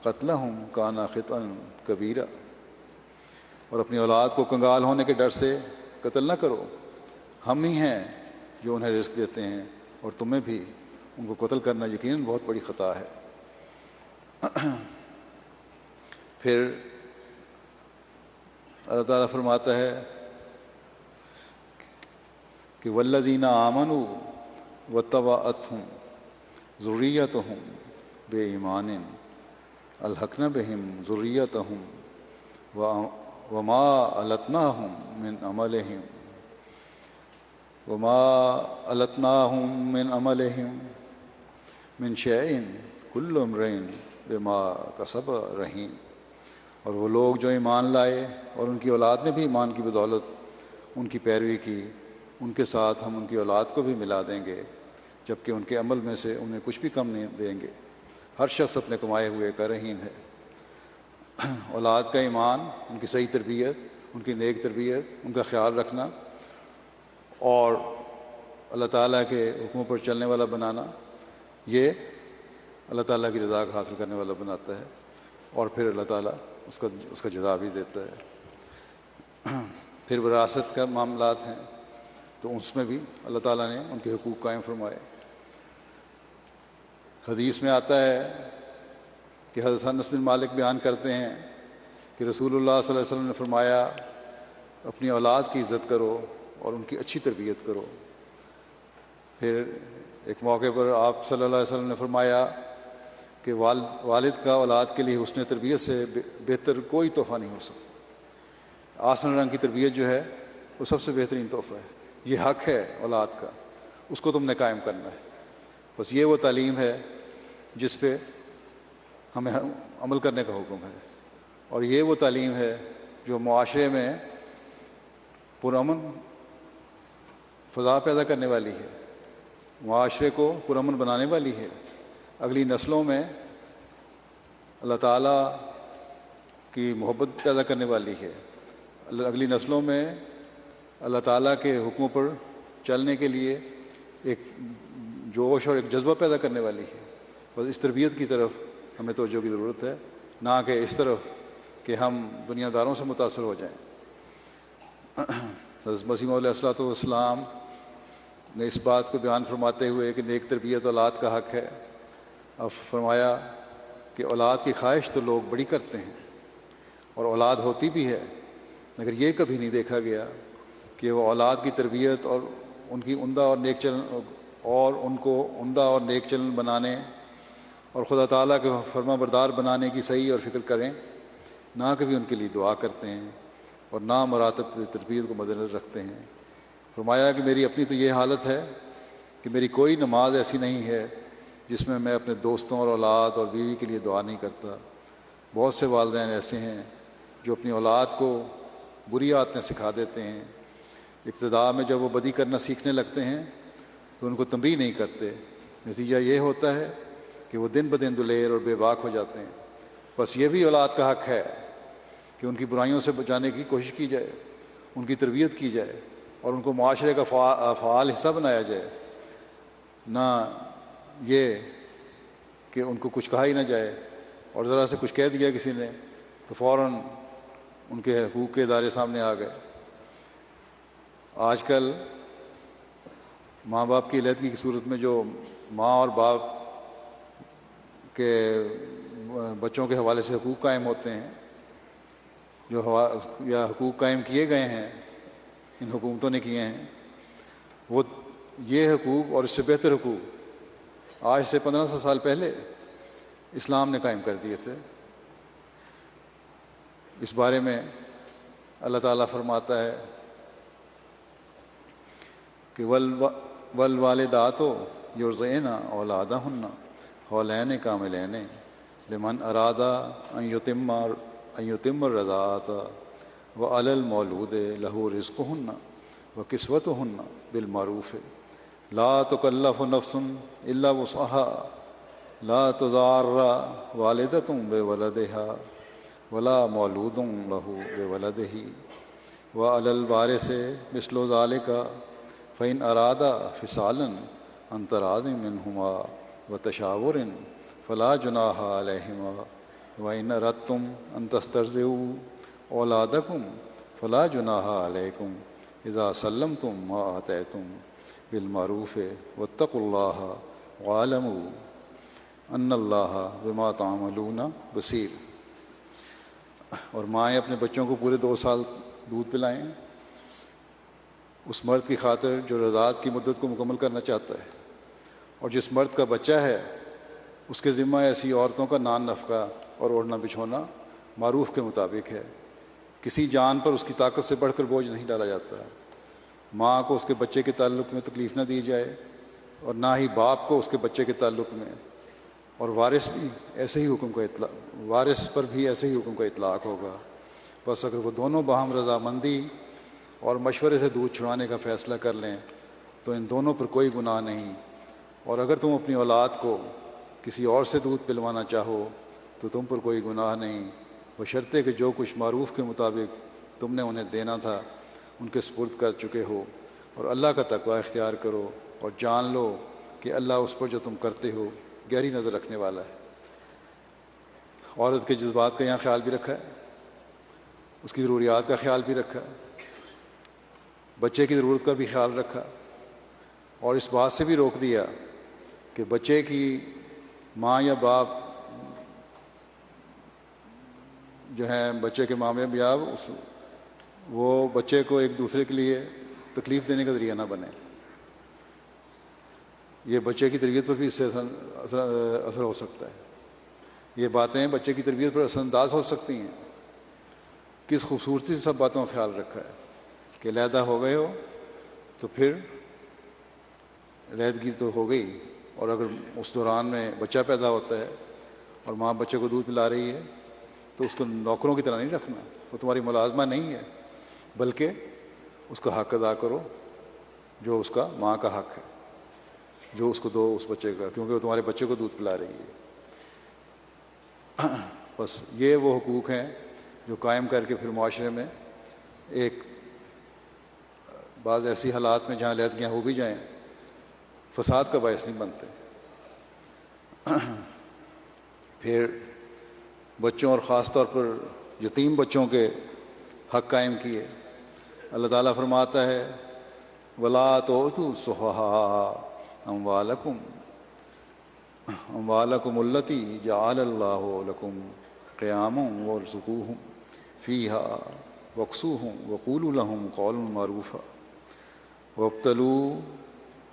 قَتْلَهُمْ كَانَ خِطْئًا كَبِيرًا۔ اور اپنی اولاد کو کنگال ہونے کے ڈر سے قتل نہ کرو، ہم ہی ہیں جو انہیں رزق دیتے ہیں اور تمہیں بھی ان کو قتل کرنا یقیناً بہت بڑی خطا ہے۔ پھر اللہ تعالیٰ فرماتا ہے کہ والذین آمنوا واتبعتہم ذریتہم بإیمان الحقنا بہم ذریتہم وما علتناہم من عملہم من شیء کل امرئ بما کسب رہین. اور وہ لوگ جو ایمان لائے اور ان کی اولاد نے بھی ایمان کی بدولت ان کی پیروی کی، ان کے ساتھ ہم ان کی اولاد کو بھی ملا دیں گے، جبکہ ان کے عمل میں سے انہیں کچھ بھی کم نہیں دیں گے. ہر شخص اپنے کمائے ہوئے کا رہین ہے. اولاد کا ایمان، ان کی صحیح تربیت، ان کی نیک تربیت، ان کا خیال رکھنا اور اللہ تعالیٰ کے حکموں پر چلنے والا بنانا، یہ اللہ تعالیٰ کی رضا کا حاصل کرنے والا بناتا ہے، اور پھر اللہ تعالیٰ اس کا جزا بھی دیتا ہے. پھر وراثت کا معاملات ہیں تو اس میں بھی اللہ تعالیٰ نے ان کے حقوق قائم فرمائے. حدیث میں آتا ہے کہ حضرت انس بن مالک بیان کرتے ہیں کہ رسول اللہ صلی اللہ علیہ وسلم نے فرمایا اپنی اولاد کی عزت کرو اور ان کی اچھی تربیت کرو. پھر ایک موقع پر آپ صلی اللہ علیہ وسلم نے فرمایا کہ والد کا اولاد کے لیے حسن تربیت سے بہتر کوئی تحفہ نہیں ہو سکتا. آسن رنگ کی تربیت جو ہے وہ سب سے بہترین تحفہ ہے. یہ حق ہے اولاد کا، اس کو تم نے قائم کرنا ہے. بس یہ وہ تعلیم ہے جس پہ ہمیں عمل کرنے کا حکم ہے، اور یہ وہ تعلیم ہے جو معاشرے میں پرامن فضا پیدا کرنے والی ہے، معاشرے کو پرامن بنانے والی ہے، اگلی نسلوں میں اللہ تعالیٰ کی محبت پیدا کرنے والی ہے، اگلی نسلوں میں اللہ تعالیٰ کے حکموں پر چلنے کے لیے ایک جوش اور ایک جذبہ پیدا کرنے والی ہے. بس اس تربیت کی طرف ہمیں توجہ کی ضرورت ہے، نہ کہ اس طرف کہ ہم دنیا داروں سے متاثر ہو جائیں. حضرت مسیح علیہ الصلوۃ والسلام نے اس بات کو بیان فرماتے ہوئے کہ نیک تربیت اولاد کا حق ہے، اب فرمایا کہ اولاد کی خواہش تو لوگ بڑی کرتے ہیں اور اولاد ہوتی بھی ہے، مگر یہ کبھی نہیں دیکھا گیا کہ وہ اولاد کی تربیت اور ان کی عمدہ اور نیک چلن اور ان کو عمدہ اور نیک چلن بنانے اور خدا تعالیٰ کے فرما بردار بنانے کی صحیح اور فکر کریں. نہ کبھی ان کے لیے دعا کرتے ہیں اور نہ مراتب تربیت کو مد نظر رکھتے ہیں. فرمایا کہ میری اپنی تو یہ حالت ہے کہ میری کوئی نماز ایسی نہیں ہے جس میں اپنے دوستوں اور اولاد اور بیوی کے لیے دعا نہیں کرتا. بہت سے والدین ایسے ہیں جو اپنی اولاد کو بری عادتیں سکھا دیتے ہیں. ابتدا میں جب وہ بدی کرنا سیکھنے لگتے ہیں تو ان کو تنبیہ نہیں کرتے، نتیجہ یہ ہوتا ہے کہ وہ دن بدن دلیر اور بے باک ہو جاتے ہیں. بس یہ بھی اولاد کا حق ہے کہ ان کی برائیوں سے بچانے کی کوشش کی جائے، ان کی تربیت کی جائے اور ان کو معاشرے کا فعال حصہ بنایا جائے، نہ یہ کہ ان کو کچھ کہا ہی نہ جائے اور ذرا سے کچھ کہہ دیا کسی نے تو فوراً ان کے حقوق کے ادارے سامنے آ گئے. آج کل ماں باپ کی علیحدگی کی صورت میں جو ماں اور باپ کے بچوں کے حوالے سے حقوق قائم ہوتے ہیں، یا حقوق قائم کیے گئے ہیں، ان حکومتوں نے کیے ہیں، وہ یہ حقوق اور اس سے بہتر حقوق آج سے 1500 سال پہلے اسلام نے قائم کر دیے تھے. اس بارے میں اللہ تعالیٰ فرماتا ہے کہ والوالدات یرضعن اولادہن حولین کاملین لمن اراد ان یتم الرضاعۃ وعلی المولود لہ رزقہن وکسوتہن بالمعروف لا تکلف نفس الا وسعها لا تضار والدۃ بولدها ولا مولود لہ بولدہ وعلی الوارث مثل ذلک فإن أرادا فصالا عن تراض منهما وتشاور فلا جناح عليهما وإن أردتم أن تسترضعوا أولادكم فلا جناح عليكم إذا سلمتم ما آتيتم بالمعروف واتقوا الله واعلموا أن الله بما تعملون بصير. اور مائیں اپنے بچوں کو پورے 2 سال دودھ پلائیں اس مرد کی خاطر جو رضاعت کی مدت کو مکمل کرنا چاہتا ہے، اور جس مرد کا بچہ ہے اس کے ذمہ ایسی عورتوں کا نان نفقہ اور اوڑھنا بچھونا معروف کے مطابق ہے۔ کسی جان پر اس کی طاقت سے بڑھ کر بوجھ نہیں ڈالا جاتا۔ ماں کو اس کے بچے کے تعلق میں تکلیف نہ دی جائے، اور نہ ہی باپ کو اس کے بچے کے تعلق میں، اور وارث پر بھی ایسے ہی حکم کا اطلاق ہوگا۔ بس اگر وہ دونوں باہم رضامندی اور مشورے سے دودھ چھڑانے کا فیصلہ کر لیں تو ان دونوں پر کوئی گناہ نہیں، اور اگر تم اپنی اولاد کو کسی اور سے دودھ پلوانا چاہو تو تم پر کوئی گناہ نہیں، بشرطے کہ جو کچھ معروف کے مطابق تم نے انہیں دینا تھا ان کے سپرد کر چکے ہو، اور اللہ کا تقوی اختیار کرو اور جان لو کہ اللہ اس پر جو تم کرتے ہو گہری نظر رکھنے والا ہے۔ عورت کے جذبات کا یہاں خیال بھی رکھا ہے، اس کی ضروریات کا خیال بھی رکھا، بچے کی ضرورت کا بھی خیال رکھا، اور اس بات سے بھی روک دیا کہ بچے کی ماں یا باپ جو ہیں بچے کے ماں باپ وہ بچے کو ایک دوسرے کے لیے تکلیف دینے کا ذریعہ نہ بنے۔ یہ بچے کی تربیت پر بھی اس سے اثر ہو سکتا ہے، یہ باتیں بچے کی تربیت پر اثر انداز ہو سکتی ہیں۔ کس خوبصورتی سے سب باتوں کا خیال رکھا ہے کہ علیحدہ ہو گئے ہو تو پھر علیحدگی تو ہو گئی، اور اگر اس دوران میں بچہ پیدا ہوتا ہے اور ماں بچے کو دودھ پلا رہی ہے تو اس کو نوکروں کی طرح نہیں رکھنا، وہ تمہاری ملازمہ نہیں ہے، بلکہ اس کا حق ادا کرو جو اس کا ماں کا حق ہے، جو اس کو دو اس بچے کا، کیونکہ وہ تمہارے بچے کو دودھ پلا رہی ہے۔ بس یہ وہ حقوق ہیں جو قائم کر کے پھر معاشرے میں ایک بعض ایسی حالات میں جہاں علیحدگیاں ہو بھی جائیں فساد کا باعث نہیں بنتے۔ پھر بچوں اور خاص طور پر یتیم بچوں کے حق قائم کیے۔ اللہ تعالیٰ فرماتا ہے وَلَا تُؤْتُوا السُّفَهَاءَ أَمْوَالَكُمُ الَّتِي جَعَلَ اللَّهُ لَكُمْ قِيَامًا وَارْزُقُوهُمْ فِيهَا وَاكْسُوهُمْ وَقُولُوا لَهُمْ قَوْلًا مَّعْرُوفًا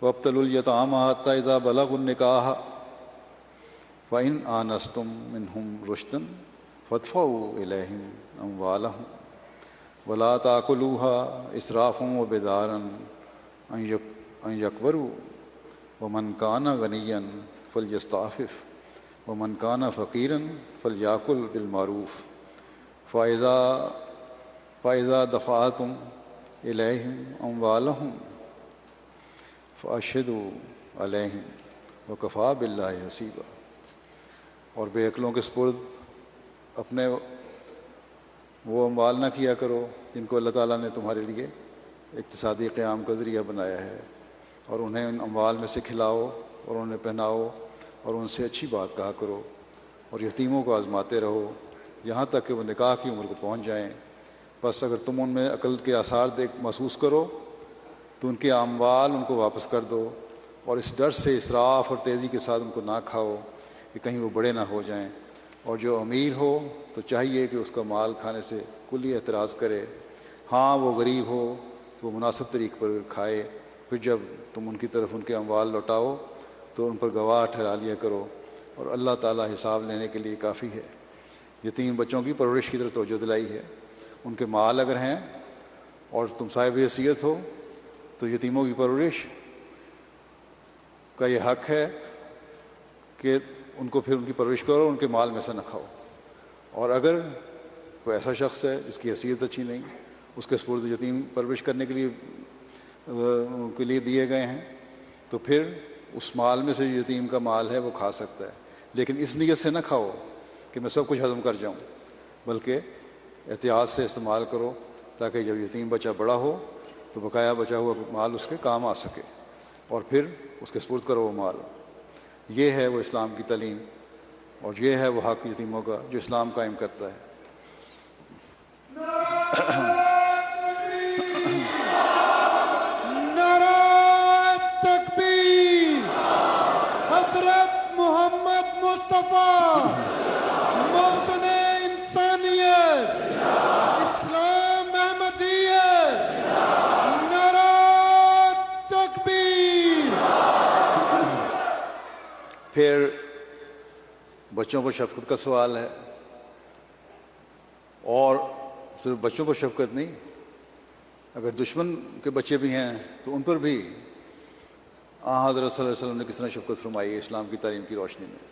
وَابْتَلُوا الْيَتَامَىٰ حَتَّىٰ إِذَا بَلَغُوا النِّكَاحَ فَإِنْ آنَسْتُم مِّنْهُمْ رُشْدًا فَادْفَعُوا إِلَيْهِمْ أَمْوَالَهُمْ وَلَا تَأْكُلُوهَا إِسْرَافًا وَبِدَارًا أَن يَكْبَرُوا وَمَنْ كَانَ غَنِيًّا فَلْيَسْتَعْفِفْ وَمَنْ كَانَ فَقِيرًا فَلْيَأْكُلْ بِالْمَعْرُوفِ فَإِذَا دَفَعْتُمْ إِلَيْهِمْ أَمْوَالَهُمْ فَأَشْهِدُوا عَلَيْهِمْ وَكَفَىٰ بِاللَّهِ حَسِيبًا۔ اور بے عقلوں کے سپرد اپنے وہ اموال نہ کیا کرو جن کو اللہ تعالیٰ نے تمہارے لیے اقتصادی قیام کا ذریعہ بنایا ہے، اور انہیں ان اموال میں سے کھلاؤ اور انہیں پہناؤ اور ان سے اچھی بات کہا کرو، اور یتیموں کو آزماتے رہو یہاں تک کہ وہ نکاح کی عمر کو پہنچ جائیں۔ بس اگر تم ان میں عقل کے آثار محسوس کرو تو ان کے اموال ان کو واپس کر دو، اور اس ڈر سے اسراف اور تیزی کے ساتھ ان کو نہ کھاؤ کہ کہیں وہ بڑے نہ ہو جائیں، اور جو امیر ہو تو چاہیے کہ اس کا مال کھانے سے کلی اعتراض کرے، ہاں وہ غریب ہو تو وہ مناسب طریقے پر کھائے، پھر جب تم ان کی طرف ان کے اموال لوٹاؤ تو ان پر گواہ ٹھہرا لیا کرو، اور اللہ تعالیٰ حساب لینے کے لیے کافی ہے۔ یتیم بچوں کی پرورش کی طرف توجہ دلائی ہے، ان کے مال اگر ہیں اور تم صاحب حیثیت ہو تو یتیموں کی پرورش کا یہ حق ہے کہ ان کو پھر ان کی پرورش کرو، ان کے مال میں سے نہ کھاؤ، اور اگر کوئی ایسا شخص ہے جس کی حیثیت اچھی نہیں، اس کے سپرد یتیم پرورش کرنے کے لیے دیے گئے ہیں تو پھر اس مال میں سے جو یتیم کا مال ہے وہ کھا سکتا ہے، لیکن اس نیت سے نہ کھاؤ کہ میں سب کچھ ہضم کر جاؤں، بلکہ احتیاط سے استعمال کرو تاکہ جب یتیم بچہ بڑا ہو تو بقایا بچا ہوا مال اس کے کام آ سکے، اور پھر اس کے سپرد کرو وہ مال۔ یہ ہے وہ اسلام کی تعلیم، اور یہ ہے وہ حق یتیموں کا جو اسلام قائم کرتا ہے۔ نعرہ تکبیر! حضرت محمد مصطفیٰ محسن انسانیت پھر بچوں پر شفقت کا سوال ہے، اور صرف بچوں پر شفقت نہیں، اگر دشمن کے بچے بھی ہیں تو ان پر بھی حضرت صلی اللہ علیہ وسلم نے کس طرح شفقت فرمائی ہے اسلام کی تعلیم کی روشنی میں۔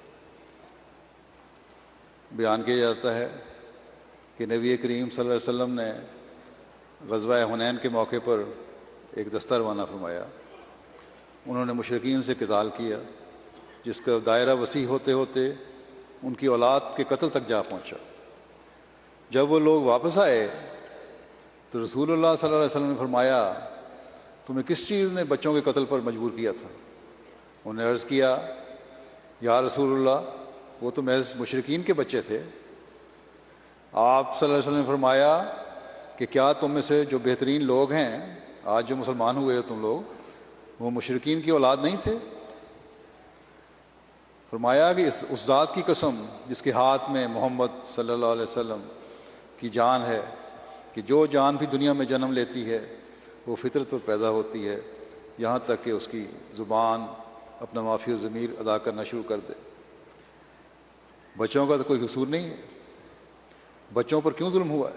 بیان کیا جاتا ہے کہ نبی کریم صلی اللہ علیہ وسلم نے غزوہ حنین کے موقع پر ایک دستہ روانہ فرمایا۔ انہوں نے مشرکین سے قتال کیا، جس کا دائرہ وسیع ہوتے ہوتے ان کی اولاد کے قتل تک جا پہنچا۔ جب وہ لوگ واپس آئے تو رسول اللہ صلی اللہ علیہ وسلم نے فرمایا، تمہیں کس چیز نے بچوں کے قتل پر مجبور کیا تھا؟ انہوں نے عرض کیا، یا رسول اللہ، وہ تو محض مشرکین کے بچے تھے۔ آپ صلی اللہ علیہ وسلم نے فرمایا کہ کیا تم میں سے جو بہترین لوگ ہیں آج جو مسلمان ہوئے ہو تم لوگ، وہ مشرکین کی اولاد نہیں تھے؟ فرمایا کہ اس ذات کی قسم جس کے ہاتھ میں محمد صلی اللہ علیہ وسلم کی جان ہے، کہ جو جان بھی دنیا میں جنم لیتی ہے وہ فطرت پر پیدا ہوتی ہے، یہاں تک کہ اس کی زبان اپنا معافی و ضمیر ادا کرنا شروع کر دے۔ بچوں کا تو کوئی قصور نہیں ہے، بچوں پر کیوں ظلم ہوا ہے؟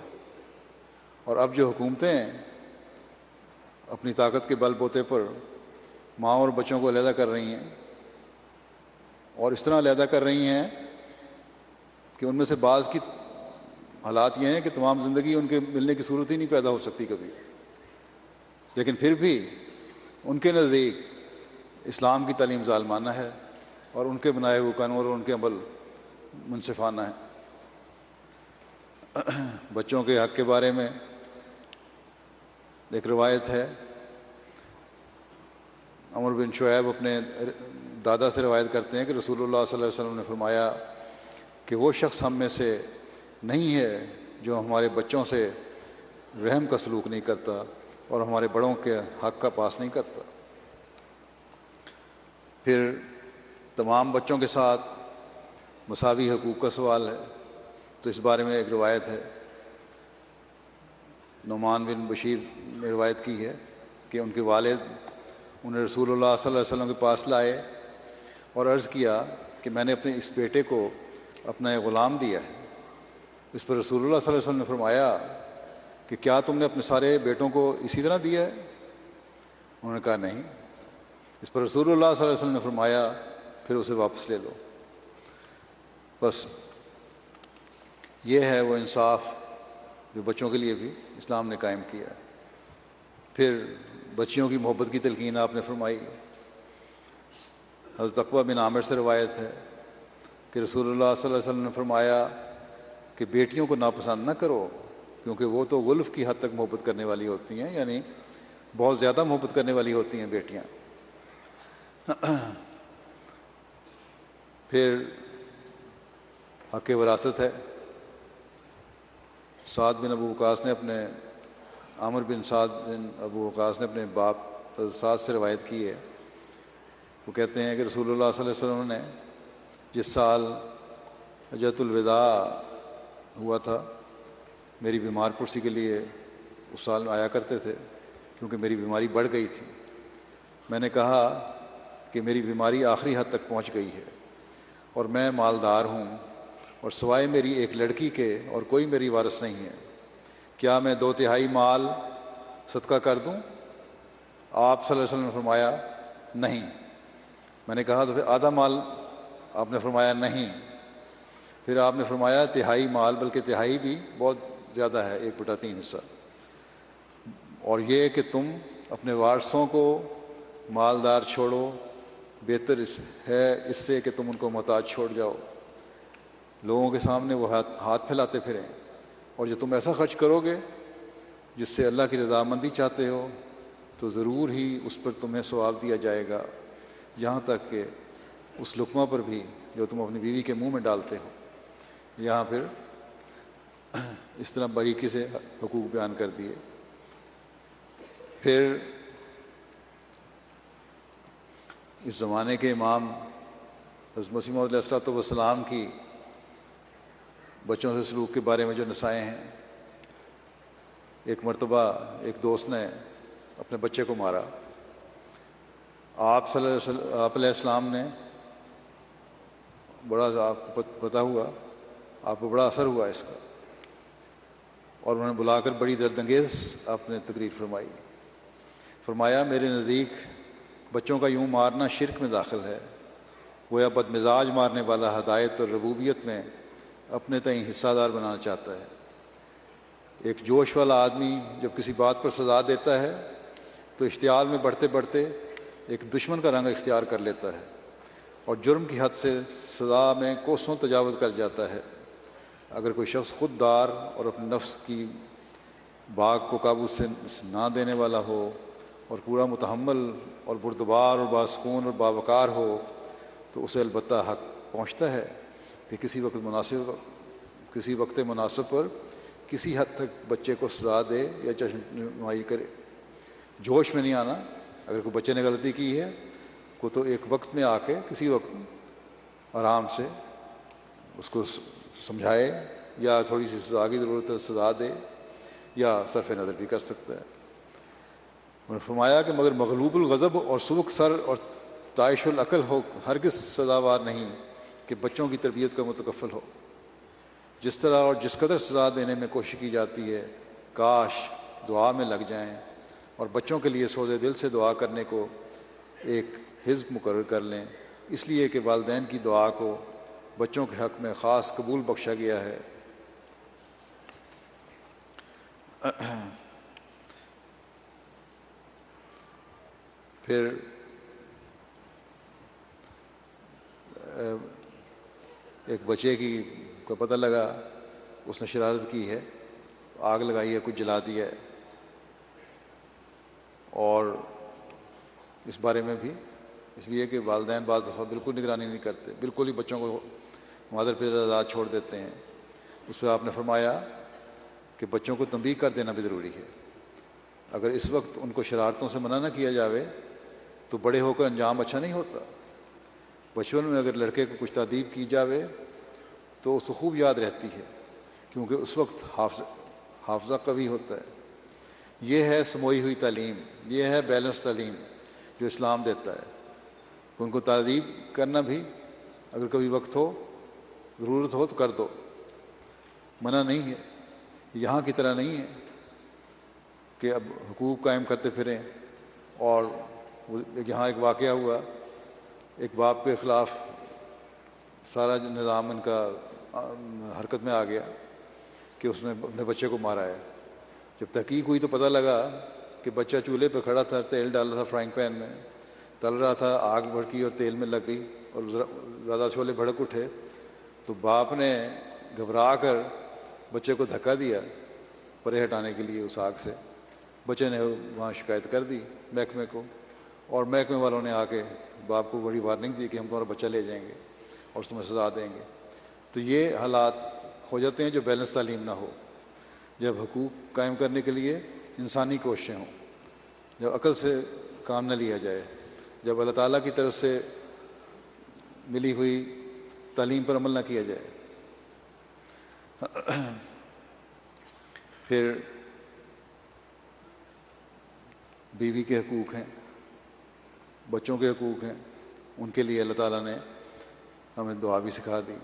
اور اب جو حکومتیں اپنی طاقت کے بل بوتے پر ماں اور بچوں کو علیحدہ کر رہی ہیں، اور اس طرح علیحدہ کر رہی ہیں کہ ان میں سے بعض کی حالات یہ ہیں کہ تمام زندگی ان کے ملنے کی صورت ہی نہیں پیدا ہو سکتی کبھی، لیکن پھر بھی ان کے نزدیک اسلام کی تعلیم ظالمانہ ہے اور ان کے بنائے ہوئے قانون اور ان کے عمل منصفانہ ہے۔ بچوں کے حق کے بارے میں ایک روایت ہے، عمر بن شعیب اپنے دادا سے روایت کرتے ہیں کہ رسول اللہ صلی اللہ علیہ وسلم نے فرمایا کہ وہ شخص ہم میں سے نہیں ہے جو ہمارے بچوں سے رحم کا سلوک نہیں کرتا اور ہمارے بڑوں کے حق کا پاس نہیں کرتا۔ پھر تمام بچوں کے ساتھ مساوی حقوق کا سوال ہے، تو اس بارے میں ایک روایت ہے، نعمان بن بشیر نے روایت کی ہے کہ ان کے والد انہیں رسول اللہ صلی اللہ علیہ وسلم کے پاس لائے اور عرض کیا کہ میں نے اپنے اس بیٹے کو اپنا ایک غلام دیا ہے۔ اس پر رسول اللہ صلی اللہ علیہ وسلم نے فرمایا کہ کیا تم نے اپنے سارے بیٹوں کو اسی طرح دیا ہے؟ انہوں نے کہا نہیں۔ اس پر رسول اللہ صلی اللہ علیہ وسلم نے فرمایا پھر اسے واپس لے لو۔ بس یہ ہے وہ انصاف جو بچوں کے لیے بھی اسلام نے قائم کیا ہے۔ پھر بچیوں کی محبت کی تلقین آپ نے فرمائی۔ حضرت عقبہ بن عامر سے روایت ہے کہ رسول اللہ صلی اللہ علیہ وسلم نے فرمایا کہ بیٹیوں کو ناپسند نہ کرو، کیونکہ وہ تو غلف کی حد تک محبت کرنے والی ہوتی ہیں، یعنی بہت زیادہ محبت کرنے والی ہوتی ہیں بیٹیاں۔ پھر حق وراثت ہے۔ سعد بن ابو وقاص نے اپنے عامر بن سعد بن ابو وقاص نے اپنے باپ حضرت سعد سے روایت کی ہے، وہ کہتے ہیں کہ رسول اللہ صلی اللہ علیہ وسلم نے جس سال حجۃ الوداع ہوا تھا، میری بیمار پرسی کے لیے اس سال میں آیا کرتے تھے، کیونکہ میری بیماری بڑھ گئی تھی۔ میں نے کہا کہ میری بیماری آخری حد تک پہنچ گئی ہے اور میں مالدار ہوں، اور سوائے میری ایک لڑکی کے اور کوئی میری وارث نہیں ہے، کیا میں 2/3 مال صدقہ کر دوں؟ آپ صلی اللہ علیہ وسلم نے فرمایا نہیں۔ میں نے کہا تو پھر آدھا مال؟ آپ نے فرمایا نہیں۔ پھر آپ نے فرمایا 1/3 مال، بلکہ 1/3 بھی بہت زیادہ ہے، 1/3 حصہ، اور یہ کہ تم اپنے وارثوں کو مالدار چھوڑو، بہتر ہے اس سے کہ تم ان کو محتاج چھوڑ جاؤ۔ لوگوں کے سامنے وہ ہاتھ پھیلاتے پھریں، اور جو تم ایسا خرچ کرو گے جس سے اللہ کی رضامندی چاہتے ہو تو ضرور ہی اس پر تمہیں ثواب دیا جائے گا، یہاں تک کہ اس لقمہ پر بھی جو تم اپنی بیوی کے منہ میں ڈالتے ہو۔ یہاں پھر اس طرح باریکی سے حقوق بیان کر دیے۔ پھر اس زمانے کے امام حضرت مسیح موعود علیہ الصلوۃ والسلام کی بچوں سے سلوک کے بارے میں جو نصائح ہیں، ایک مرتبہ ایک دوست نے اپنے بچے کو مارا۔ آپ علیہ السلام نے بڑا آپ کو پتہ ہوا، آپ کو بڑا اثر ہوا اس کا، اور انہوں نے بلا کر بڑی درد انگیز آپ نے تقریر فرمائی۔ فرمایا میرے نزدیک بچوں کا یوں مارنا شرک میں داخل ہے، گویا بد مزاج مارنے والا ہدایت اور ربوبیت میں اپنے تئیں حصہ دار بنانا چاہتا ہے۔ ایک جوش والا آدمی جب کسی بات پر سزا دیتا ہے تو اشتعال میں بڑھتے بڑھتے ایک دشمن کا رنگ اختیار کر لیتا ہے اور جرم کی حد سے سزا میں کوسوں تجاوز کر جاتا ہے۔ اگر کوئی شخص خود دار اور اپنے نفس کی باغ کو قابو سے نہ دینے والا ہو اور پورا متحمل اور بردبار اور باسکون اور باوقار ہو تو اسے البتہ حق پہنچتا ہے کہ کسی وقت مناسب پر کسی حد تک بچے کو سزا دے یا چشم نمائی کرے۔ جوش میں نہیں آنا، اگر کوئی بچے نے غلطی کی ہے کو تو ایک وقت میں آ کے کسی وقت آرام سے اس کو سمجھائے، یا تھوڑی سی سزا کی ضرورت ہے سزا دے، یا صرف نظر بھی کر سکتا ہے۔ انہوں نے فرمایا کہ مگر مغلوب الغضب اور سبک سر اور طائش العقل ہو ہرگز سزاوار نہیں کہ بچوں کی تربیت کا متکفل ہو۔ جس طرح اور جس قدر سزا دینے میں کوشش کی جاتی ہے، کاش دعا میں لگ جائیں اور بچوں کے لیے سوز دل سے دعا کرنے کو ایک حزب مقرر کر لیں، اس لیے کہ والدین کی دعا کو بچوں کے حق میں خاص قبول بخشا گیا ہے۔ پھر ایک بچے کو پتہ لگا اس نے شرارت کی ہے، آگ لگائی ہے، کچھ جلا دیا ہے، اور اس بارے میں بھی اس لیے کہ والدین بعض دفعہ بالکل نگرانی نہیں کرتے، بالکل ہی بچوں کو مادر پدر آزاد چھوڑ دیتے ہیں۔ اس پہ آپ نے فرمایا کہ بچوں کو تنبیہ کر دینا بھی ضروری ہے۔ اگر اس وقت ان کو شرارتوں سے منع نہ کیا جاوے تو بڑے ہو کر انجام اچھا نہیں ہوتا۔ بچپن میں اگر لڑکے کو کچھ تادیب کی جاوے تو اس کو خوب یاد رہتی ہے، کیونکہ اس وقت حافظہ قوی ہوتا ہے۔ یہ ہے سموئی ہوئی تعلیم، یہ ہے بیلنس تعلیم جو اسلام دیتا ہے۔ ان کو تادیب کرنا بھی اگر کبھی وقت ہو، ضرورت ہو تو کر دو، منع نہیں ہے۔ یہاں کی طرح نہیں ہے کہ اب حقوق قائم کرتے پھریں۔ اور یہاں ایک واقعہ ہوا، ایک باپ کے خلاف سارا نظام ان کا حرکت میں آ گیا کہ اس نے اپنے بچے کو مارا ہے۔ جب تحقیق ہوئی تو پتہ لگا کہ بچہ چولہے پہ کھڑا تھا، تیل ڈالا تھا فرائنگ پین میں، تل رہا تھا، آگ بھڑکی اور تیل میں لگ گئی اور زیادہ شعلے بھڑک اٹھے تو باپ نے گھبرا کر بچے کو دھکا دیا پرے ہٹانے کے لیے اس آگ سے۔ بچے نے وہاں شکایت کر دی محکمے کو، اور محکمے والوں نے آ کے باپ کو بڑی وارننگ دی کہ ہم تمہارا بچہ لے جائیں گے اور تمہیں سزا دیں گے۔ تو یہ حالات ہو جاتے ہیں جو بیلنس تعلیم نہ ہو، جب حقوق قائم کرنے کے لیے انسانی کوششیں ہوں، جب عقل سے کام نہ لیا جائے، جب اللہ تعالیٰ کی طرف سے ملی ہوئی تعلیم پر عمل نہ کیا جائے۔ پھر بیوی کے حقوق ہیں، بچوں کے حقوق ہیں، ان کے لیے اللہ تعالیٰ نے ہمیں دعا بھی سکھا دی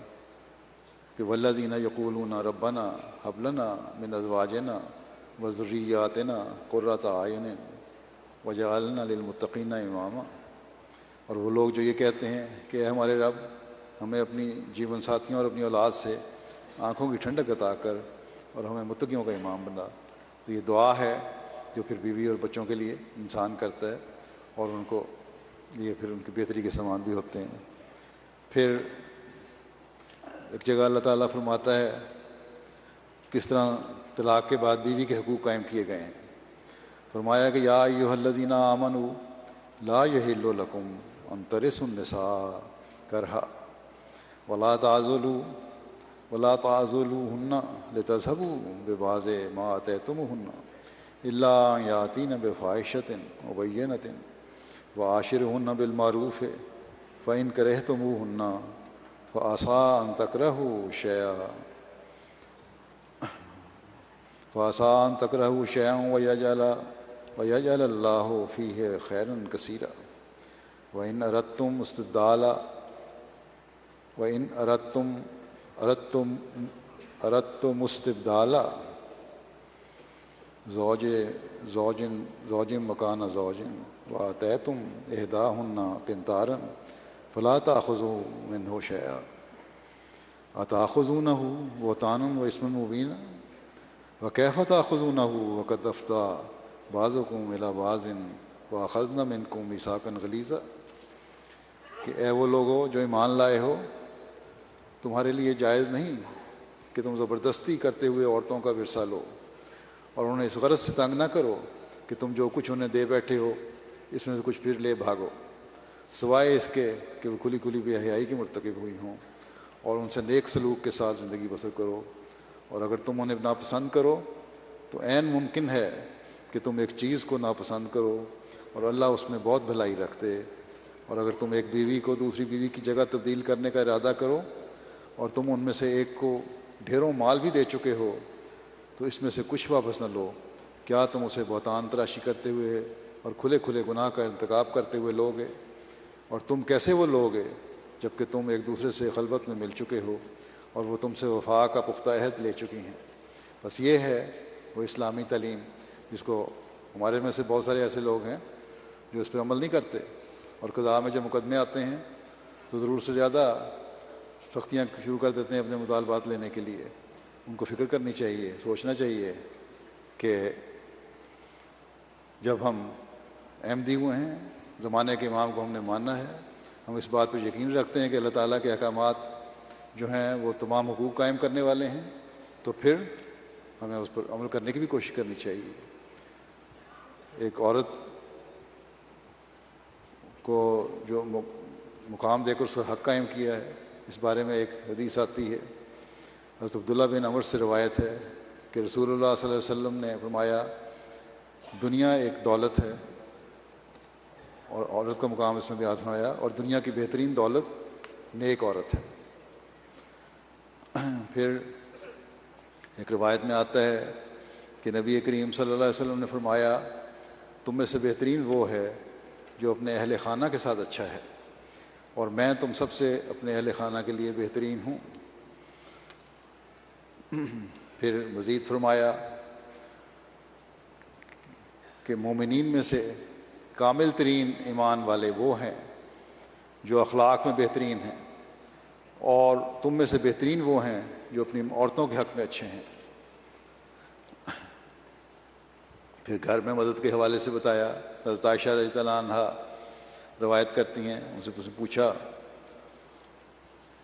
کہ والذین یقولون ربنا ہب لنا من ازواجنا وذریاتنا قرۃ اعین وجعلنا للمتقین اماما۔ اور وہ لوگ جو یہ کہتے ہیں کہ اے ہمارے رب، ہمیں اپنی جیون ساتھیوں اور اپنی اولاد سے آنکھوں کی ٹھنڈک عطا کر اور ہمیں متقیوں کا امام بنا۔ تو یہ دعا ہے جو پھر بیوی اور بچوں کے لیے انسان کرتا ہے، اور ان کو یہ پھر ان کی بہتری کے سامان بھی ہوتے ہیں۔ پھر ایک جگہ اللہ تعالیٰ فرماتا ہے کس طرح طلاق کے بعد بیوی کے حقوق قائم کیے گئے ہیں۔ فرمایا کہ یا ایھا الذین آمنوا لا یحل لکم ان ترثوا النساء کرہا ولا تعضلوہن لتذہبوا ببعض ما آتیتموہن الا ان یاتین بفاحشۃ مبینۃ وعاشرہن بالمعروف فإن کرہتموہن فعسیٰ ان تکرہوا شیئا ویجعل اللہ فیہ خیرا کثیرا وإن أردتم استبدال وَإِنْ أَرَدْتُمُ اسْتِبْدَالَ زوج مکان زوج وآتیتم إحداهن قنطارا فلا تأخذوا منه شيئا أتأخذونه بهتانا وإثما مبينا وكيف تأخذونه وقد أفضى بعضكم إلى بعض وأخذنا منكم ميثاقا غليظا کہ اے وہ لوگو جو ایمان لائے ہو، تمہارے لیے جائز نہیں کہ تم زبردستی کرتے ہوئے عورتوں کا ورثہ لو، اور انہیں اس غرض سے تنگ نہ کرو کہ تم جو کچھ انہیں دے بیٹھے ہو اس میں سے کچھ پھر لے بھاگو، سوائے اس کے کہ وہ کھلی کھلی بے حیائی کی مرتکب ہوئی ہوں، اور ان سے نیک سلوک کے ساتھ زندگی بسر کرو، اور اگر تم انہیں ناپسند کرو تو عین ممکن ہے کہ تم ایک چیز کو ناپسند کرو اور اللہ اس میں بہت بھلائی رکھتے، اور اگر تم ایک بیوی کو دوسری بیوی کی جگہ تبدیل کرنے کا ارادہ کرو اور تم ان میں سے ایک کو ڈھیروں مال بھی دے چکے ہو تو اس میں سے کچھ واپس نہ لو، کیا تم اسے بہتان تراشی کرتے ہوئے اور کھلے کھلے گناہ کا ارتکاب کرتے ہوئے لوگے؟ اور تم کیسے وہ لوگے جب کہ تم ایک دوسرے سے خلوت میں مل چکے ہو اور وہ تم سے وفا کا پختہ عہد لے چکی ہیں؟ بس یہ ہے وہ اسلامی تعلیم جس کو ہمارے میں سے بہت سارے ایسے لوگ ہیں جو اس پر عمل نہیں کرتے، اور قضاء میں جب مقدمے آتے ہیں تو ضرور سے زیادہ سختیاں شروع کر دیتے ہیں اپنے مطالبات لینے کے لیے۔ ان کو فکر کرنی چاہیے، سوچنا چاہیے کہ جب ہم احمدی ہوئے ہیں، زمانے کے امام کو ہم نے ماننا ہے، ہم اس بات پر یقین رکھتے ہیں کہ اللہ تعالیٰ کے احکامات جو ہیں وہ تمام حقوق قائم کرنے والے ہیں، تو پھر ہمیں اس پر عمل کرنے کی بھی کوشش کرنی چاہیے۔ ایک عورت کو جو مقام دے کر اس کا حق قائم کیا ہے، اس بارے میں ایک حدیث آتی ہے، حضرت عبداللہ بن عمر سے روایت ہے کہ رسول اللہ صلی اللہ علیہ وسلم نے فرمایا دنیا ایک دولت ہے، اور عورت کا مقام اس میں بیان فرمایا، اور دنیا کی بہترین دولت نیک عورت ہے۔ پھر ایک روایت میں آتا ہے کہ نبی کریم صلی اللہ علیہ وسلم نے فرمایا تم میں سے بہترین وہ ہے جو اپنے اہل خانہ کے ساتھ اچھا ہے، اور میں تم سب سے اپنے اہل خانہ کے لیے بہترین ہوں۔ پھر مزید فرمایا کہ مومنین میں سے کامل ترین ایمان والے وہ ہیں جو اخلاق میں بہترین ہیں، اور تم میں سے بہترین وہ ہیں جو اپنی عورتوں کے حق میں اچھے ہیں۔ پھر گھر میں مدد کے حوالے سے بتایا، حضرت عائشہ رضی اللہ عنہا روایت کرتی ہیں، ان سے پوچھا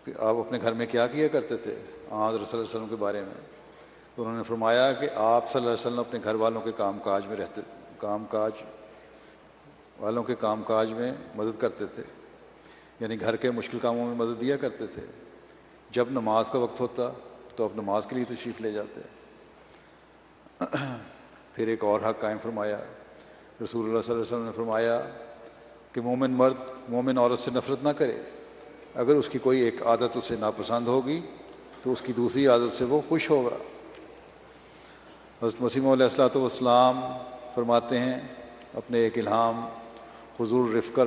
کہ آپ اپنے گھر میں کیا کیا کرتے تھے حضرت صلی اللہ علیہ وسلم کے بارے میں، تو انہوں نے فرمایا کہ آپ صلی اللہ علیہ وسلم اپنے گھر والوں کے کام کاج میں مدد کرتے تھے، یعنی گھر کے مشکل کاموں میں مدد دیا کرتے تھے۔ جب نماز کا وقت ہوتا تو آپ نماز کے لیے تشریف لے جاتے۔ پھر ایک اور حق قائم فرمایا، رسول اللہ صلی اللہ علیہ وسلم نے فرمایا کہ مومن مرد مومن عورت سے نفرت نہ کرے، اگر اس کی کوئی ایک عادت اسے ناپسند ہوگی تو اس کی دوسری عادت سے وہ خوش ہوگا۔ حضرت مسیح علیہ الصلوۃ والسلام فرماتے ہیں اپنے ایک الہام، خذوا الرفق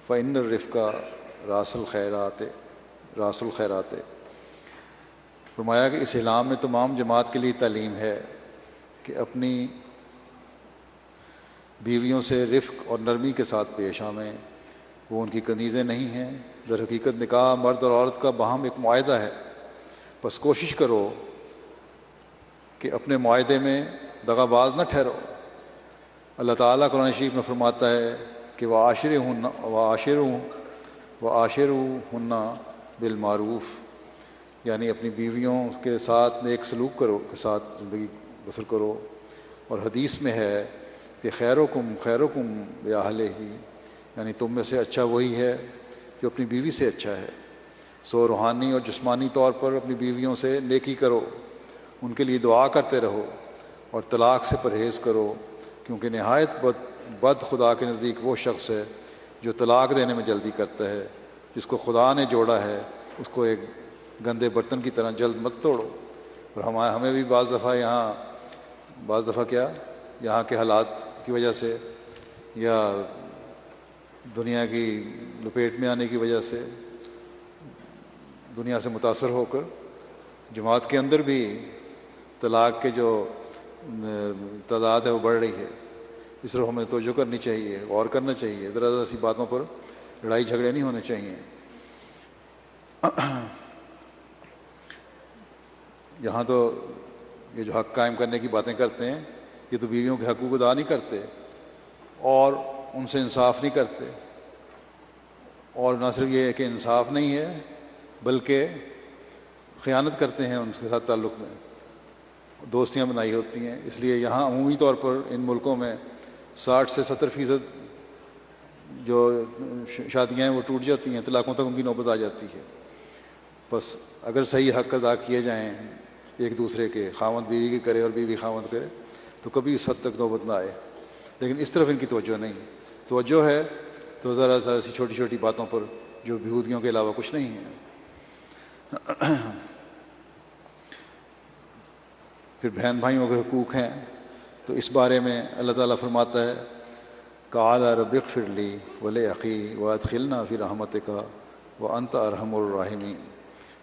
فإن الرفق راس الخیرات، فرمایا کہ اس الہام میں تمام جماعت کے لیے تعلیم ہے کہ اپنی بیویوں سے رفق اور نرمی کے ساتھ پیش آویں، وہ ان کی کنیزیں نہیں ہیں، در حقیقت نکاح مرد اور عورت کا باہم ایک معاہدہ ہے، بس کوشش کرو کہ اپنے معاہدے میں دغا باز نہ ٹھہرو۔ اللہ تعالیٰ قرآن شریف میں فرماتا ہے کہ وعاشرہن بالمعروف، یعنی اپنی بیویوں کے ساتھ نیک سلوک کرو، کے ساتھ زندگی بسر کرو، اور حدیث میں ہے کہ خیرکم باہلہ، یعنی تم میں سے اچھا وہی ہے جو اپنی بیوی سے اچھا ہے۔ سو روحانی اور جسمانی طور پر اپنی بیویوں سے نیکی کرو، ان کے لیے دعا کرتے رہو، اور طلاق سے پرہیز کرو، کیونکہ نہایت بد خدا کے نزدیک وہ شخص ہے جو طلاق دینے میں جلدی کرتا ہے۔ جس کو خدا نے جوڑا ہے اس کو ایک گندے برتن کی طرح جلد مت توڑو۔ اور ہمیں بھی بعض دفعہ یہاں کے حالات کی وجہ سے یا دنیا کی لپیٹ میں آنے کی وجہ سے، دنیا سے متاثر ہو کر جماعت کے اندر بھی طلاق کے جو تعداد ہے وہ بڑھ رہی ہے۔ اس طرح ہمیں توجہ کرنی چاہیے، غور کرنا چاہیے، ذرا ذرا سی باتوں پر لڑائی جھگڑے نہیں ہونے چاہیے۔ یہاں تو یہ جو حق قائم کرنے کی باتیں کرتے ہیں، یہ تو بیویوں کے حقوق ادا نہیں کرتے اور ان سے انصاف نہیں کرتے، اور نہ صرف یہ ہے کہ انصاف نہیں ہے بلکہ خیانت کرتے ہیں ان کے ساتھ تعلق میں، دوستیاں بنائی ہوتی ہیں۔ اس لیے یہاں عمومی طور پر ان ملکوں میں 60 سے 70% جو شادیاں ہیں وہ ٹوٹ جاتی ہیں، طلاقوں تک ان کی نوبت آ جاتی ہے۔ بس اگر صحیح حق ادا کیے جائیں ایک دوسرے کے، خاوند بیوی کی کرے اور بیوی خاوند کرے، تو کبھی اس حد تک نوبت نہ آئے، لیکن اس طرف ان کی توجہ نہیں۔ توجہ ہے تو ذرا ذرا سی چھوٹی چھوٹی باتوں پر جو بہودگیوں کے علاوہ کچھ نہیں ہے۔ پھر بہن بھائیوں کے حقوق ہیں، تو اس بارے میں اللہ تعالیٰ فرماتا ہے قال رب اغفر لی ولأخی وادخلنا فی رحمتک وانت ارحم الراحمین۔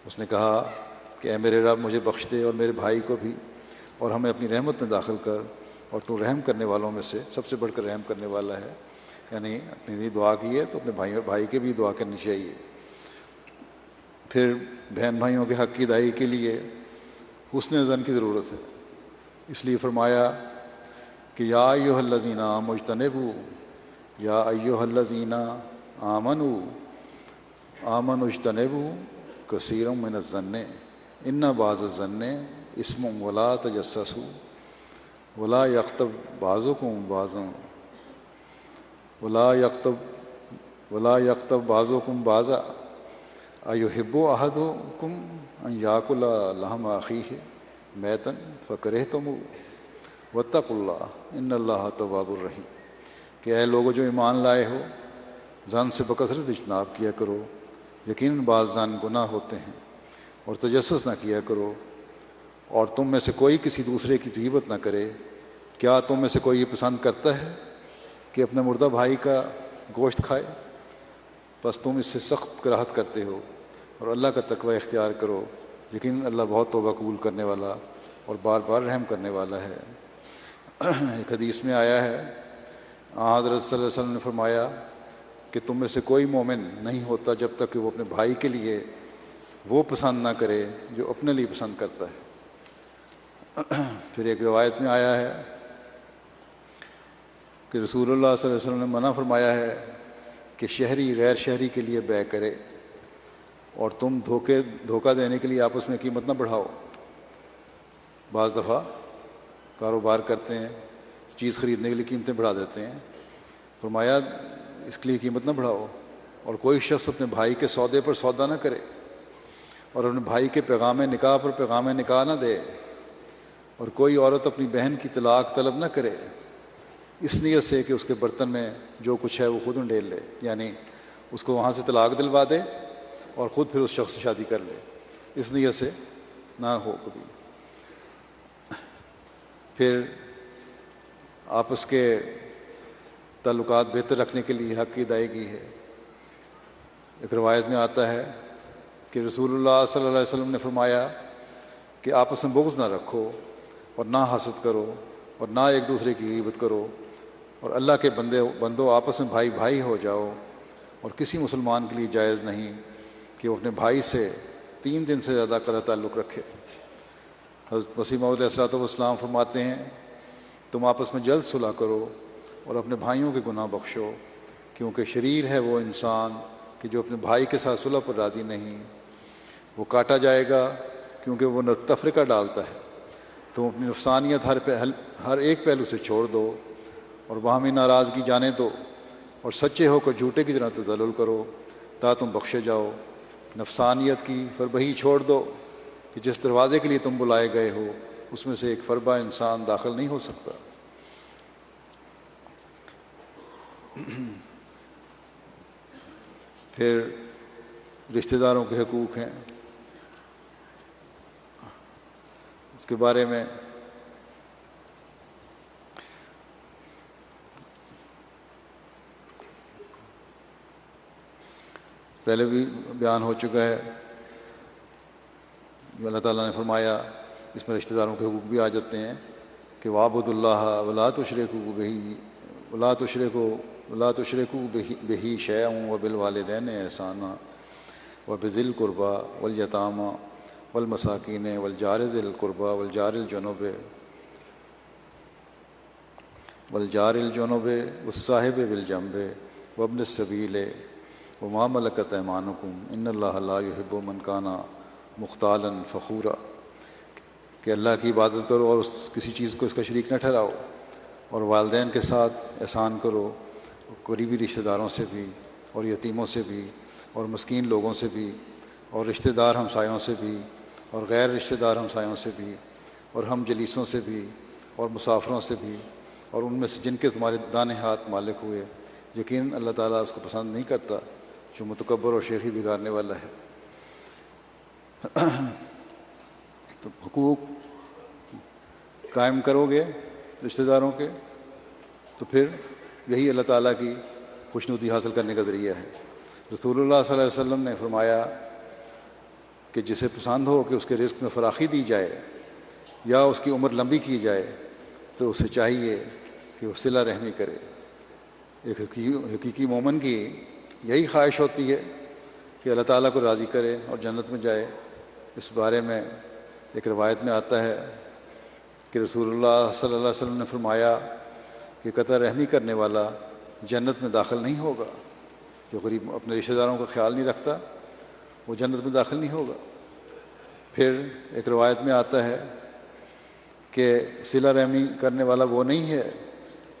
اس نے کہا کہ اے میرے رب مجھے بخش دے اور میرے بھائی کو بھی، اور ہمیں اپنی رحمت میں داخل کر، اور تو رحم کرنے والوں میں سے سب سے بڑھ کر رحم کرنے والا ہے۔ یعنی اپنی لیے دعا کی ہے تو اپنے بھائی کے بھی دعا کرنی چاہیے۔ پھر بہن بھائیوں کے حق کی ادائیگی کے لیے حسن ظن کی ضرورت ہے، اس لیے فرمایا کہ یا ایھا الذین آمنوا اجتنبوا، یا ایھا الذین آمنوا اجتنبوا کثیرا من الظن ان بعض الظن اسم ولا تجسسوا ولا یغتب بعضکم بعضا ولا یغتب بعضکم بعضا ایحب احدکم ان یاکل لحم اخیہ میتا فکرہتموہ واتقوا اللہ ان اللہ تواب الرحیم۔ کہ اے لوگوں جو ایمان لائے ہو، ظن سے بکثرت اجتناب کیا کرو، یقیناً بعض ظن گناہ ہوتے ہیں، اور تجسس نہ کیا کرو، اور تم میں سے کوئی کسی دوسرے کی غیبت نہ کرے۔ کیا تم میں سے کوئی یہ پسند کرتا ہے کہ اپنے مردہ بھائی کا گوشت کھائے؟ بس تم اس سے سخت کراہت کرتے ہو، اور اللہ کا تقوی اختیار کرو، لیکن اللہ بہت توبہ قبول کرنے والا اور بار بار رحم کرنے والا ہے۔ ایک حدیث میں آیا ہے، حضرت صلی اللہ علیہ وسلم نے فرمایا کہ تم میں سے کوئی مومن نہیں ہوتا جب تک کہ وہ اپنے بھائی کے لیے وہ پسند نہ کرے جو اپنے لیے پسند کرتا ہے۔ پھر ایک روایت میں آیا ہے کہ رسول اللہ صلی اللہ علیہ وسلم نے منع فرمایا ہے کہ شہری غیر شہری کے لیے بیع کرے، اور تم دھوکہ دینے کے لیے آپس میں قیمت نہ بڑھاؤ۔ بعض دفعہ کاروبار کرتے ہیں، چیز خریدنے کے لیے قیمتیں بڑھا دیتے ہیں، فرمایا اس کے لیے قیمت نہ بڑھاؤ، اور کوئی شخص اپنے بھائی کے سودے پر سودا نہ کرے، اور اپنے بھائی کے پیغام نکاح پر پیغام نکاح نہ دے، اور کوئی عورت اپنی بہن کی طلاق طلب نہ کرے اس نیت سے کہ اس کے برتن میں جو کچھ ہے وہ خود انڈیل لے، یعنی اس کو وہاں سے طلاق دلوا دے اور خود پھر اس شخص سے شادی کر لے، اس نیت سے نہ ہو کبھی۔ پھر آپس کے تعلقات بہتر رکھنے کے لیے حق کی ادائیگی ہے۔ ایک روایت میں آتا ہے کہ رسول اللہ صلی اللہ علیہ وسلم نے فرمایا کہ آپس میں بغض نہ رکھو، اور نہ حسد کرو، اور نہ ایک دوسرے کی غیبت کرو، اور اللہ کے بندو آپس میں بھائی بھائی ہو جاؤ، اور کسی مسلمان کے لیے جائز نہیں کہ وہ اپنے بھائی سے 3 دن سے زیادہ قطع تعلق رکھے۔ حضرت مسیح موعود علیہ الصلوۃ والسلام فرماتے ہیں تم آپس میں جلد صلح کرو اور اپنے بھائیوں کے گناہ بخشو، کیونکہ شریر ہے وہ انسان کہ جو اپنے بھائی کے ساتھ صلح پر راضی نہیں، وہ کاٹا جائے گا کیونکہ وہ تفرقہ ڈالتا ہے۔ تم اپنی نفسانیت ہر ایک پہلو سے چھوڑ دو اور باہمی ناراضگی جانے دو، اور سچے ہو کر جھوٹے کی طرح تظلل کرو تا تم بخشے جاؤ۔ نفسانیت کی فربہی چھوڑ دو کہ جس دروازے کے لیے تم بلائے گئے ہو اس میں سے ایک فربہ انسان داخل نہیں ہو سکتا۔ پھر رشتہ داروں کے حقوق ہیں، اس کے بارے میں پہلے بھی بیان ہو چکا ہے، جو اللہ تعالیٰ نے فرمایا اس میں رشتہ داروں کے حقوق بھی آ جاتے ہیں کہ وَاعْبُدُوا اللَّهَ وَلَا تُشْرِكُوا بِهِ شَيْئًا وَبِالْوَالِدَيْنِ إِحْسَانًا وَبِذِي الْقُرْبَى وَالْيَتَامَى وَالْمَسَاكِينِ وَالْجَارِ ذِي الْقُرْبَى والجار الجنوب والصاحب بالجنب وابن السبیل وما ملکت ایمانکم ان اللہ لا یحب من کان مختالا فخورا، کہ اللہ کی عبادت کرو اور کسی چیز کو اس کا شریک نہ ٹھہراؤ، اور والدین کے ساتھ احسان کرو، قریبی رشتہ داروں سے بھی اور یتیموں سے بھی اور مسکین لوگوں سے بھی اور رشتہ دار ہمسایوں سے بھی اور غیر رشتہ دار ہمسایوں سے بھی اور ہم جلیسوں سے بھی اور مسافروں سے بھی اور ان میں سے جن کے تمہارے دانے ہاتھ مالک ہوئے، یقیناً اللہ تعالیٰ اس کو پسند نہیں کرتا جو متکبر اور شیخی بگاڑنے والا ہے۔ تو حقوق قائم کرو گے رشتہ داروں کے تو پھر یہی اللہ تعالیٰ کی خوشنودی حاصل کرنے کا ذریعہ ہے۔ رسول اللہ صلی اللہ علیہ وسلم نے فرمایا کہ جسے پسند ہو کہ اس کے رزق میں فراخی دی جائے یا اس کی عمر لمبی کی جائے تو اسے چاہیے کہ وہ صلہ رحمی کرے۔ ایک حقیقی مومن کی یہی خواہش ہوتی ہے کہ اللہ تعالیٰ کو راضی کرے اور جنت میں جائے۔ اس بارے میں ایک روایت میں آتا ہے کہ رسول اللہ صلی اللہ علیہ وسلم نے فرمایا کہ قطع رحمی کرنے والا جنت میں داخل نہیں ہوگا، جو غریب اپنے رشتہ داروں کا خیال نہیں رکھتا وہ جنت میں داخل نہیں ہوگا۔ پھر ایک روایت میں آتا ہے کہ صلہ رحمی کرنے والا وہ نہیں ہے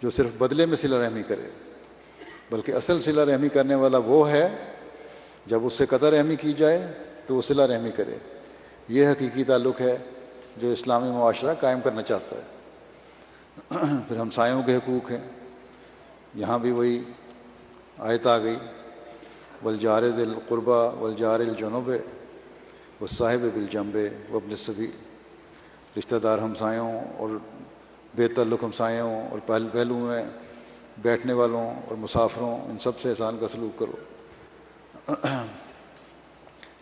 جو صرف بدلے میں صلہ رحمی کرے، بلکہ اصل صلہ رحمی کرنے والا وہ ہے جب اس سے قطع رحمی کی جائے تو وہ صلہ رحمی کرے۔ یہ حقیقی تعلق ہے جو اسلامی معاشرہ قائم کرنا چاہتا ہے۔ پھر ہمسایوں کے حقوق ہیں، یہاں بھی وہی آیت آ گئی والجار ذی القربى والجار الجنب والصاحب بالجنب وابن السبیل، رشتہ دار ہمسایوں اور بے تعلق ہمسایوں اور پہلو میں بیٹھنے والوں اور مسافروں، ان سب سے احسان کا سلوک کرو۔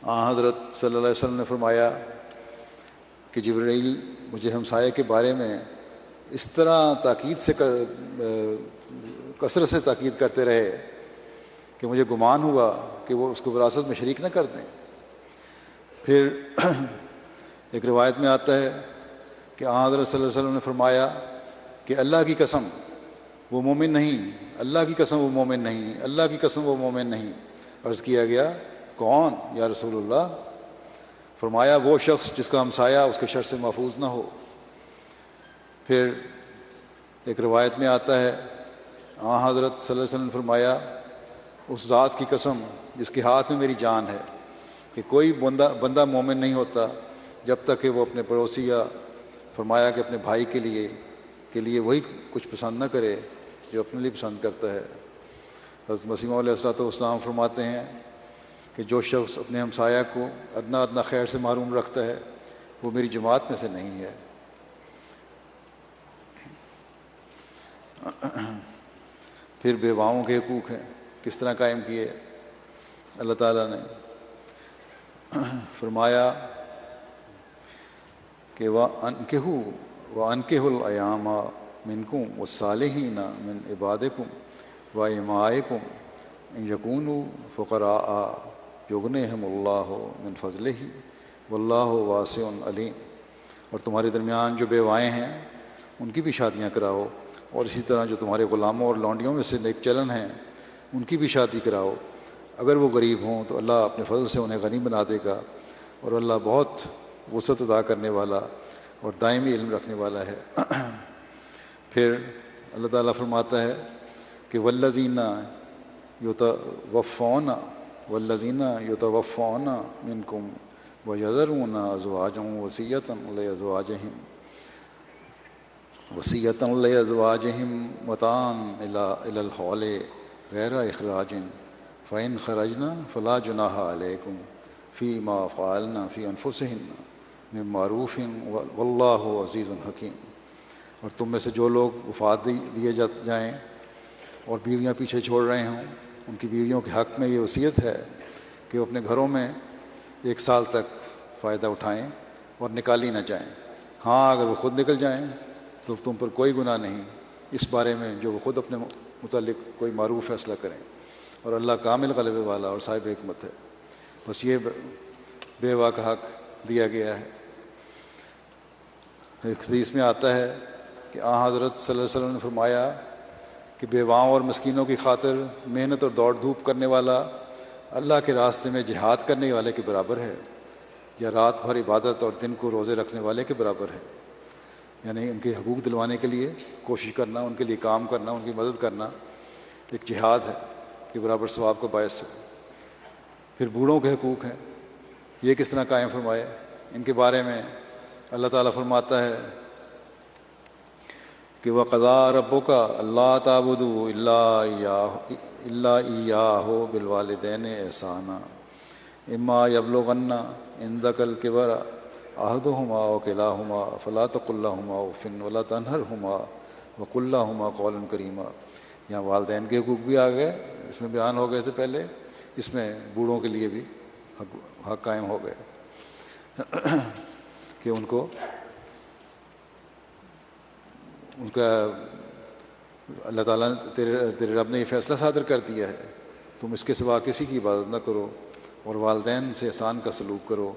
حضرت صلی اللہ علیہ وسلم نے فرمایا کہ جبرائیل مجھے ہمسائے کے بارے میں اس طرح کثرت سے تاکید کرتے رہے کہ مجھے گمان ہوا کہ وہ اس کو وراثت میں شریک نہ کر دیں۔ پھر ایک روایت میں آتا ہے کہ حضرت صلی اللہ علیہ وسلم نے فرمایا کہ اللہ کی قسم وہ مومن نہیں، اللہ کی قسم وہ مومن نہیں، اللہ کی قسم وہ مومن نہیں۔ عرض کیا گیا کون یا رسول اللہ؟ فرمایا وہ شخص جس کا ہمسایہ اس کے شر سے محفوظ نہ ہو۔ پھر ایک روایت میں آتا ہے حضرت صلی اللہ علیہ وسلم نے فرمایا اس ذات کی قسم جس کے ہاتھ میں میری جان ہے کہ کوئی بندہ مومن نہیں ہوتا جب تک کہ وہ اپنے پڑوسی یا فرمایا کہ اپنے بھائی کے لیے وہی کچھ پسند نہ کرے جو اپنے لیے پسند کرتا ہے۔ حضرت مسیح موعود علیہ السلام فرماتے ہیں کہ جو شخص اپنے ہمسایہ کو ادنا خیر سے محروم رکھتا ہے وہ میری جماعت میں سے نہیں ہے۔ پھر بیواؤں کے حقوق ہیں، کس طرح قائم کیے؟ اللہ تعالیٰ نے فرمایا کہ وَأَنكِحُوا الْأَيَامَ مِنكُمْ وَالصَّالِحِينَ مِنْ عِبَادِكُمْ وَإِمَائِكُمْ إِنْ يَكُونُوا فُقَرَاءَ يُغْنِهِمُ اللَّهُ مِنْ فَضْلِهِ وَاللَّهُ وَاسِعٌ عَلِيمٌ، اور تمہارے درمیان جو بیوائیں ہیں ان کی بھی شادیاں کراؤ، اور اسی طرح جو تمہارے غلاموں اور لونڈیوں میں سے نیک چلن ہیں ان کی بھی شادی کراؤ۔ اگر وہ غریب ہوں تو اللہ اپنے فضل سے انہیں غنی بنا دے گا، اور اللہ بہت وسعت ادا کرنے والا اور دائمی علم رکھنے والا ہے۔ پھر اللہ تعالیٰ فرماتا ہے کہ والذین یتوفون منکم ویذرون ازواجا وصیۃ لازواجہم متاعا الی الحول غیر اخراج فإن خرجن فلا جناح علیکم فیما فعلن فی انفسہن من معروف واللہ عزیز حکیم۔ اور تم میں سے جو لوگ وفات دیے جائیں اور بیویاں پیچھے چھوڑ رہے ہوں ان کی بیویوں کے حق میں یہ وصیت ہے کہ وہ اپنے گھروں میں 1 سال تک فائدہ اٹھائیں اور نکالی نہ جائیں۔ ہاں اگر وہ خود نکل جائیں تو تم پر کوئی گناہ نہیں اس بارے میں جو وہ خود اپنے متعلق کوئی معروف فیصلہ کریں، اور اللہ کامل غلبے والا اور صاحب حکمت ہے۔ بس یہ بیوہ کا حق دیا گیا ہے۔ ایک حدیث میں آتا ہے کہ حضرت صلی اللہ علیہ وسلم نے فرمایا کہ بیواؤں اور مسکینوں کی خاطر محنت اور دوڑ دھوپ کرنے والا اللہ کے راستے میں جہاد کرنے والے کے برابر ہے، یا رات بھر عبادت اور دن کو روزے رکھنے والے کے برابر ہے۔ یعنی ان کے حقوق دلوانے کے لیے کوشش کرنا، ان کے لیے کام کرنا، ان کی مدد کرنا ایک جہاد ہے کہ برابر ثواب کا باعث ہے۔ پھر بوڑھوں کے حقوق ہیں، یہ کس طرح قائم فرمائے؟ ان کے بارے میں اللہ تعالیٰ فرماتا ہے کہ وَقَضَىٰ رَبُّكَ أَلَّا تَعْبُدُوا إِلَّا إِيَّاهُ بِالْوَالِدَيْنِ إِحْسَانًا إِمَّا يَبْلُغَنَّ عِندَكَ الْكِبَرَ أَحَدُهُمَا أَوْ كِلَاهُمَا فَلَا تَقُل لَّهُمَا أُفٍّ وَلَا تَنْهَرْهُمَا وَقُل لَّهُمَا قَوْلًا كَرِيمًا۔ یہاں والدین کے حقوق بھی آ گئے، اس میں بیان ہو گئے تھے پہلے، اس میں بوڑھوں کے لیے بھی حق قائم ہو گئے کہ ان کو ان کا اللہ تعالیٰ نے تیرے رب نے یہ فیصلہ صادر کر دیا ہے، تم اس کے سوا کسی کی عبادت نہ کرو اور والدین سے احسان کا سلوک کرو۔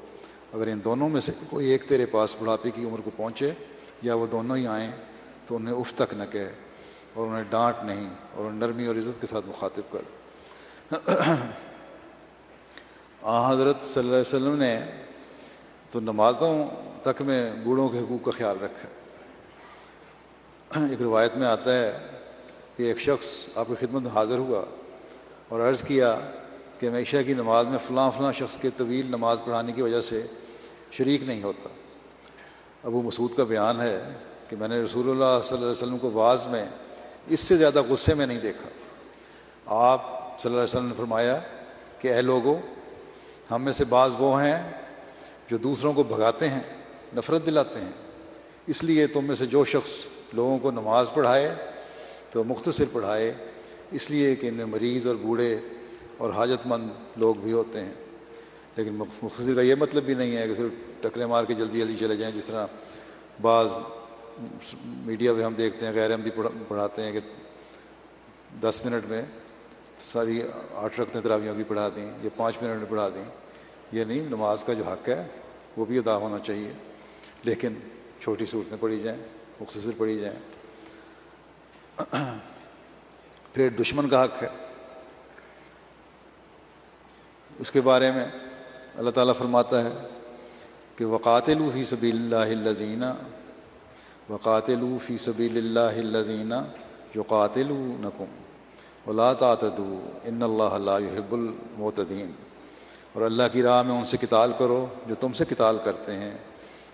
اگر ان دونوں میں سے کوئی ایک تیرے پاس بڑھاپے کی عمر کو پہنچے یا وہ دونوں ہی آئیں تو انہیں اف تک نہ کہے اور انہیں ڈانٹ نہیں، اور انہیں نرمی اور عزت کے ساتھ مخاطب کر۔ حضرت صلی اللہ علیہ وسلم نے تو نمازوں تک میں بوڑھوں کے حقوق کا خیال رکھا۔ ایک روایت میں آتا ہے کہ ایک شخص آپ کی خدمت میں حاضر ہوا اور عرض کیا کہ میں عشاء کی نماز میں فلاں فلاں شخص کے طویل نماز پڑھانے کی وجہ سے شریک نہیں ہوتا۔ ابو مسعود کا بیان ہے کہ میں نے رسول اللہ صلی اللہ علیہ وسلم کو واعظ میں اس سے زیادہ غصے میں نہیں دیکھا۔ آپ صلی اللہ علیہ وسلم نے فرمایا کہ اے لوگو، ہم میں سے بعض وہ ہیں جو دوسروں کو بھگاتے ہیں، نفرت دلاتے ہیں، اس لیے تم میں سے جو شخص لوگوں کو نماز پڑھائے تو مختصر پڑھائے، اس لیے کہ ان میں مریض اور بوڑھے اور حاجت مند لوگ بھی ہوتے ہیں۔ لیکن مختصر کا یہ مطلب بھی نہیں ہے کہ صرف ٹکرے مار کے جلدی جلدی چلے جائیں، جس طرح بعض میڈیا پہ ہم دیکھتے ہیں غیر احمدی پڑھاتے ہیں کہ 10 منٹ میں ساری 8 رکعتیں تراویحوں کی پڑھا دیں یا 5 منٹ میں پڑھا دیں۔ یہ نہیں، نماز کا جو حق ہے وہ بھی ادا ہونا چاہیے، لیکن چھوٹی صورتیں پڑھی جائیں، مختصر پڑھی جائیں۔ پھر دشمن کا حق ہے، اس کے بارے میں اللہ تعالیٰ فرماتا ہے کہ وَقَاتِلُوا فِي سَبِيلِ اللَّهِ الَّذِينَ يُقَاتِلُونَكُمْ وَلَا تَعْتَدُوا إِنَّ اللَّهَ لَا يُحِبُّ الْمُعْتَدِينَ۔ اور اللہ کی راہ میں ان سے قتال کرو جو تم سے قتال کرتے ہیں،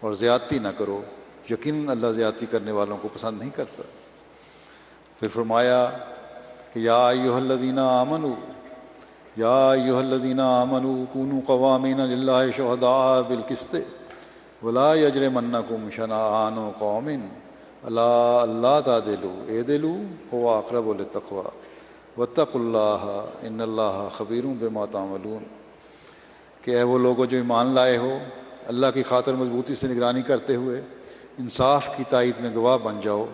اور زیادتی نہ کرو، یقیناً اللہ زیادتی کرنے والوں کو پسند نہیں کرتا۔ پھر فرمایا کہ یا ایھا الذین آمنوا کونوا قوامین للہ شہداء بالقسط ولا یجرمنکم شنآن قوم علی الا تعدلوا اعدلوا هو اقرب للتقوی واتقوا اللہ ان اللہ خبیر بما تعملون۔ کہ اے وہ لوگوں جو ایمان لائے ہو، اللہ کی خاطر مضبوطی سے نگرانی کرتے ہوئے انصاف کی تائید میں گواہ بن جاؤ،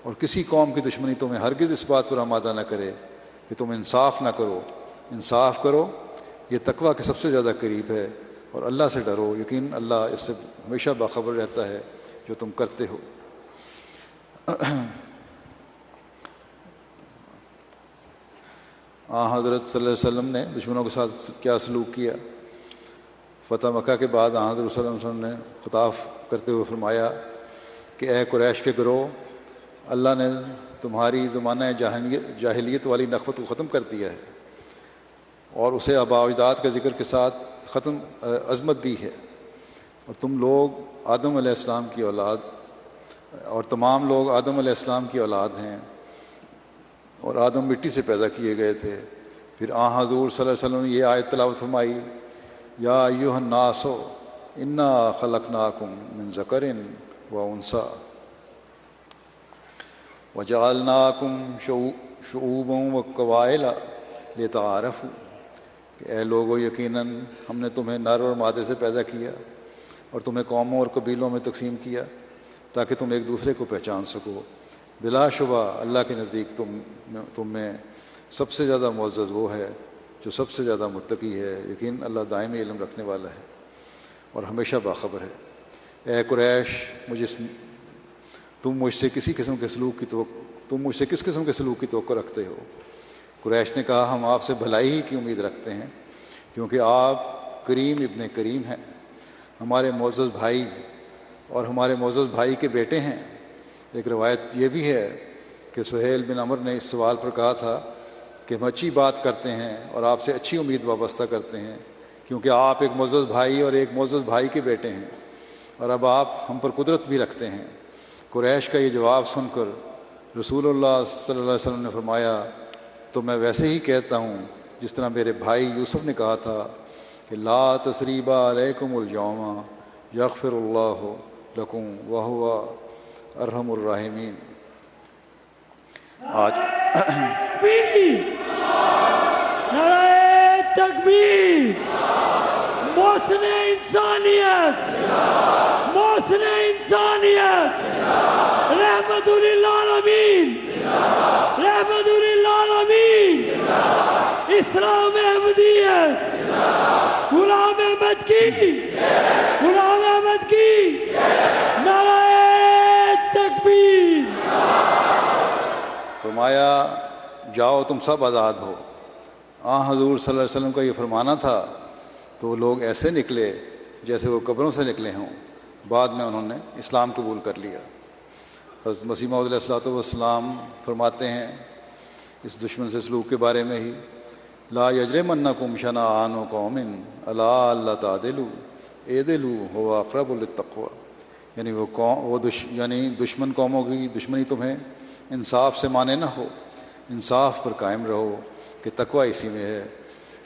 اور کسی قوم کی دشمنی تمہیں ہرگز اس بات پر آمادہ نہ کرے کہ تم انصاف نہ کرو۔ انصاف کرو، یہ تقویٰ کے سب سے زیادہ قریب ہے، اور اللہ سے ڈرو، یقین اللہ اس سے ہمیشہ باخبر رہتا ہے جو تم کرتے ہو۔ حضرت صلی اللہ علیہ وسلم نے دشمنوں کے ساتھ کیا سلوک کیا؟ فتح مکہ کے بعد حضرت صلی اللہ علیہ وسلم نے خطاب کرتے ہوئے فرمایا کہ اے قریش کے گروہ، اللہ نے تمہاری زمانہ جاہلیت والی نخوت کو ختم کر دیا ہے اور اسے آباء و اجداد کے ذکر کے ساتھ عظمت دی ہے، اور تم لوگ آدم علیہ السلام کی اولاد، اور تمام لوگ آدم علیہ السلام کی اولاد ہیں، اور آدم مٹی سے پیدا کیے گئے تھے۔ پھر حضور صلی اللہ علیہ وسلم نے یہ آیت تلاوت فرمائی، یا ایھا الناس انا خلقناکم من ذکر و انثی وجعلناکم شعوبا وقبائل لتعارفوا کہ اے لوگو یقیناً ہم نے تمہیں نر اور مادے سے پیدا کیا اور تمہیں قوموں اور قبیلوں میں تقسیم کیا تاکہ تم ایک دوسرے کو پہچان سکو۔ بلا شبہ اللہ کے نزدیک تم میں سب سے زیادہ معزز وہ ہے جو سب سے زیادہ متقی ہے، یقین اللہ دائمی علم رکھنے والا ہے اور ہمیشہ باخبر ہے۔ اے قریش، تم مجھ سے کس قسم کے سلوک کی توقع رکھتے ہو؟ قریش نے کہا ہم آپ سے بھلائی ہی کی امید رکھتے ہیں، کیونکہ آپ کریم ابن کریم ہیں، ہمارے معزز بھائی اور ہمارے معزز بھائی کے بیٹے ہیں۔ ایک روایت یہ بھی ہے کہ سہیل بن عمر نے اس سوال پر کہا تھا کہ ہم اچھی بات کرتے ہیں اور آپ سے اچھی امید وابستہ کرتے ہیں، کیونکہ آپ ایک معزز بھائی اور ایک معزز بھائی کے بیٹے ہیں، اور اب آپ ہم پر قدرت بھی رکھتے ہیں۔ قریش کا یہ جواب سن کر رسول اللہ صلی اللہ علیہ وسلم نے فرمایا تو میں ویسے ہی کہتا ہوں جس طرح میرے بھائی یوسف نے کہا تھا کہ لا تثریب علیکم الیوم یغفر اللہ لکم وہو ارحم الراحمین۔ آج نعرہ تکبیر، محسن انسانیت، محسن انسانیت، رحمت للعالمین، رحمت للعالمین، اسلام احمدیت، غلام احمد کی، غلام احمد کی، نعرہ تکبیر۔ فرمایا جاؤ تم سب آزاد ہو۔ حضور صلی اللہ علیہ وسلم کا یہ فرمانا تھا تو لوگ ایسے نکلے جیسے وہ قبروں سے نکلے ہوں۔ بعد میں انہوں نے اسلام قبول کر لیا۔ حضرت مسیح موعود علیہ الصلوۃ والسلام فرماتے ہیں اس دشمن سے سلوک کے بارے میں ہی، لا یجرمنکم شنآن قوم علی الا تعدلوا اعدلوا هو اقرب للتقوی، یعنی دشمن قوموں کی دشمنی تمہیں انصاف سے مانے نہ ہو، انصاف پر قائم رہو کہ تقوی اسی میں ہے۔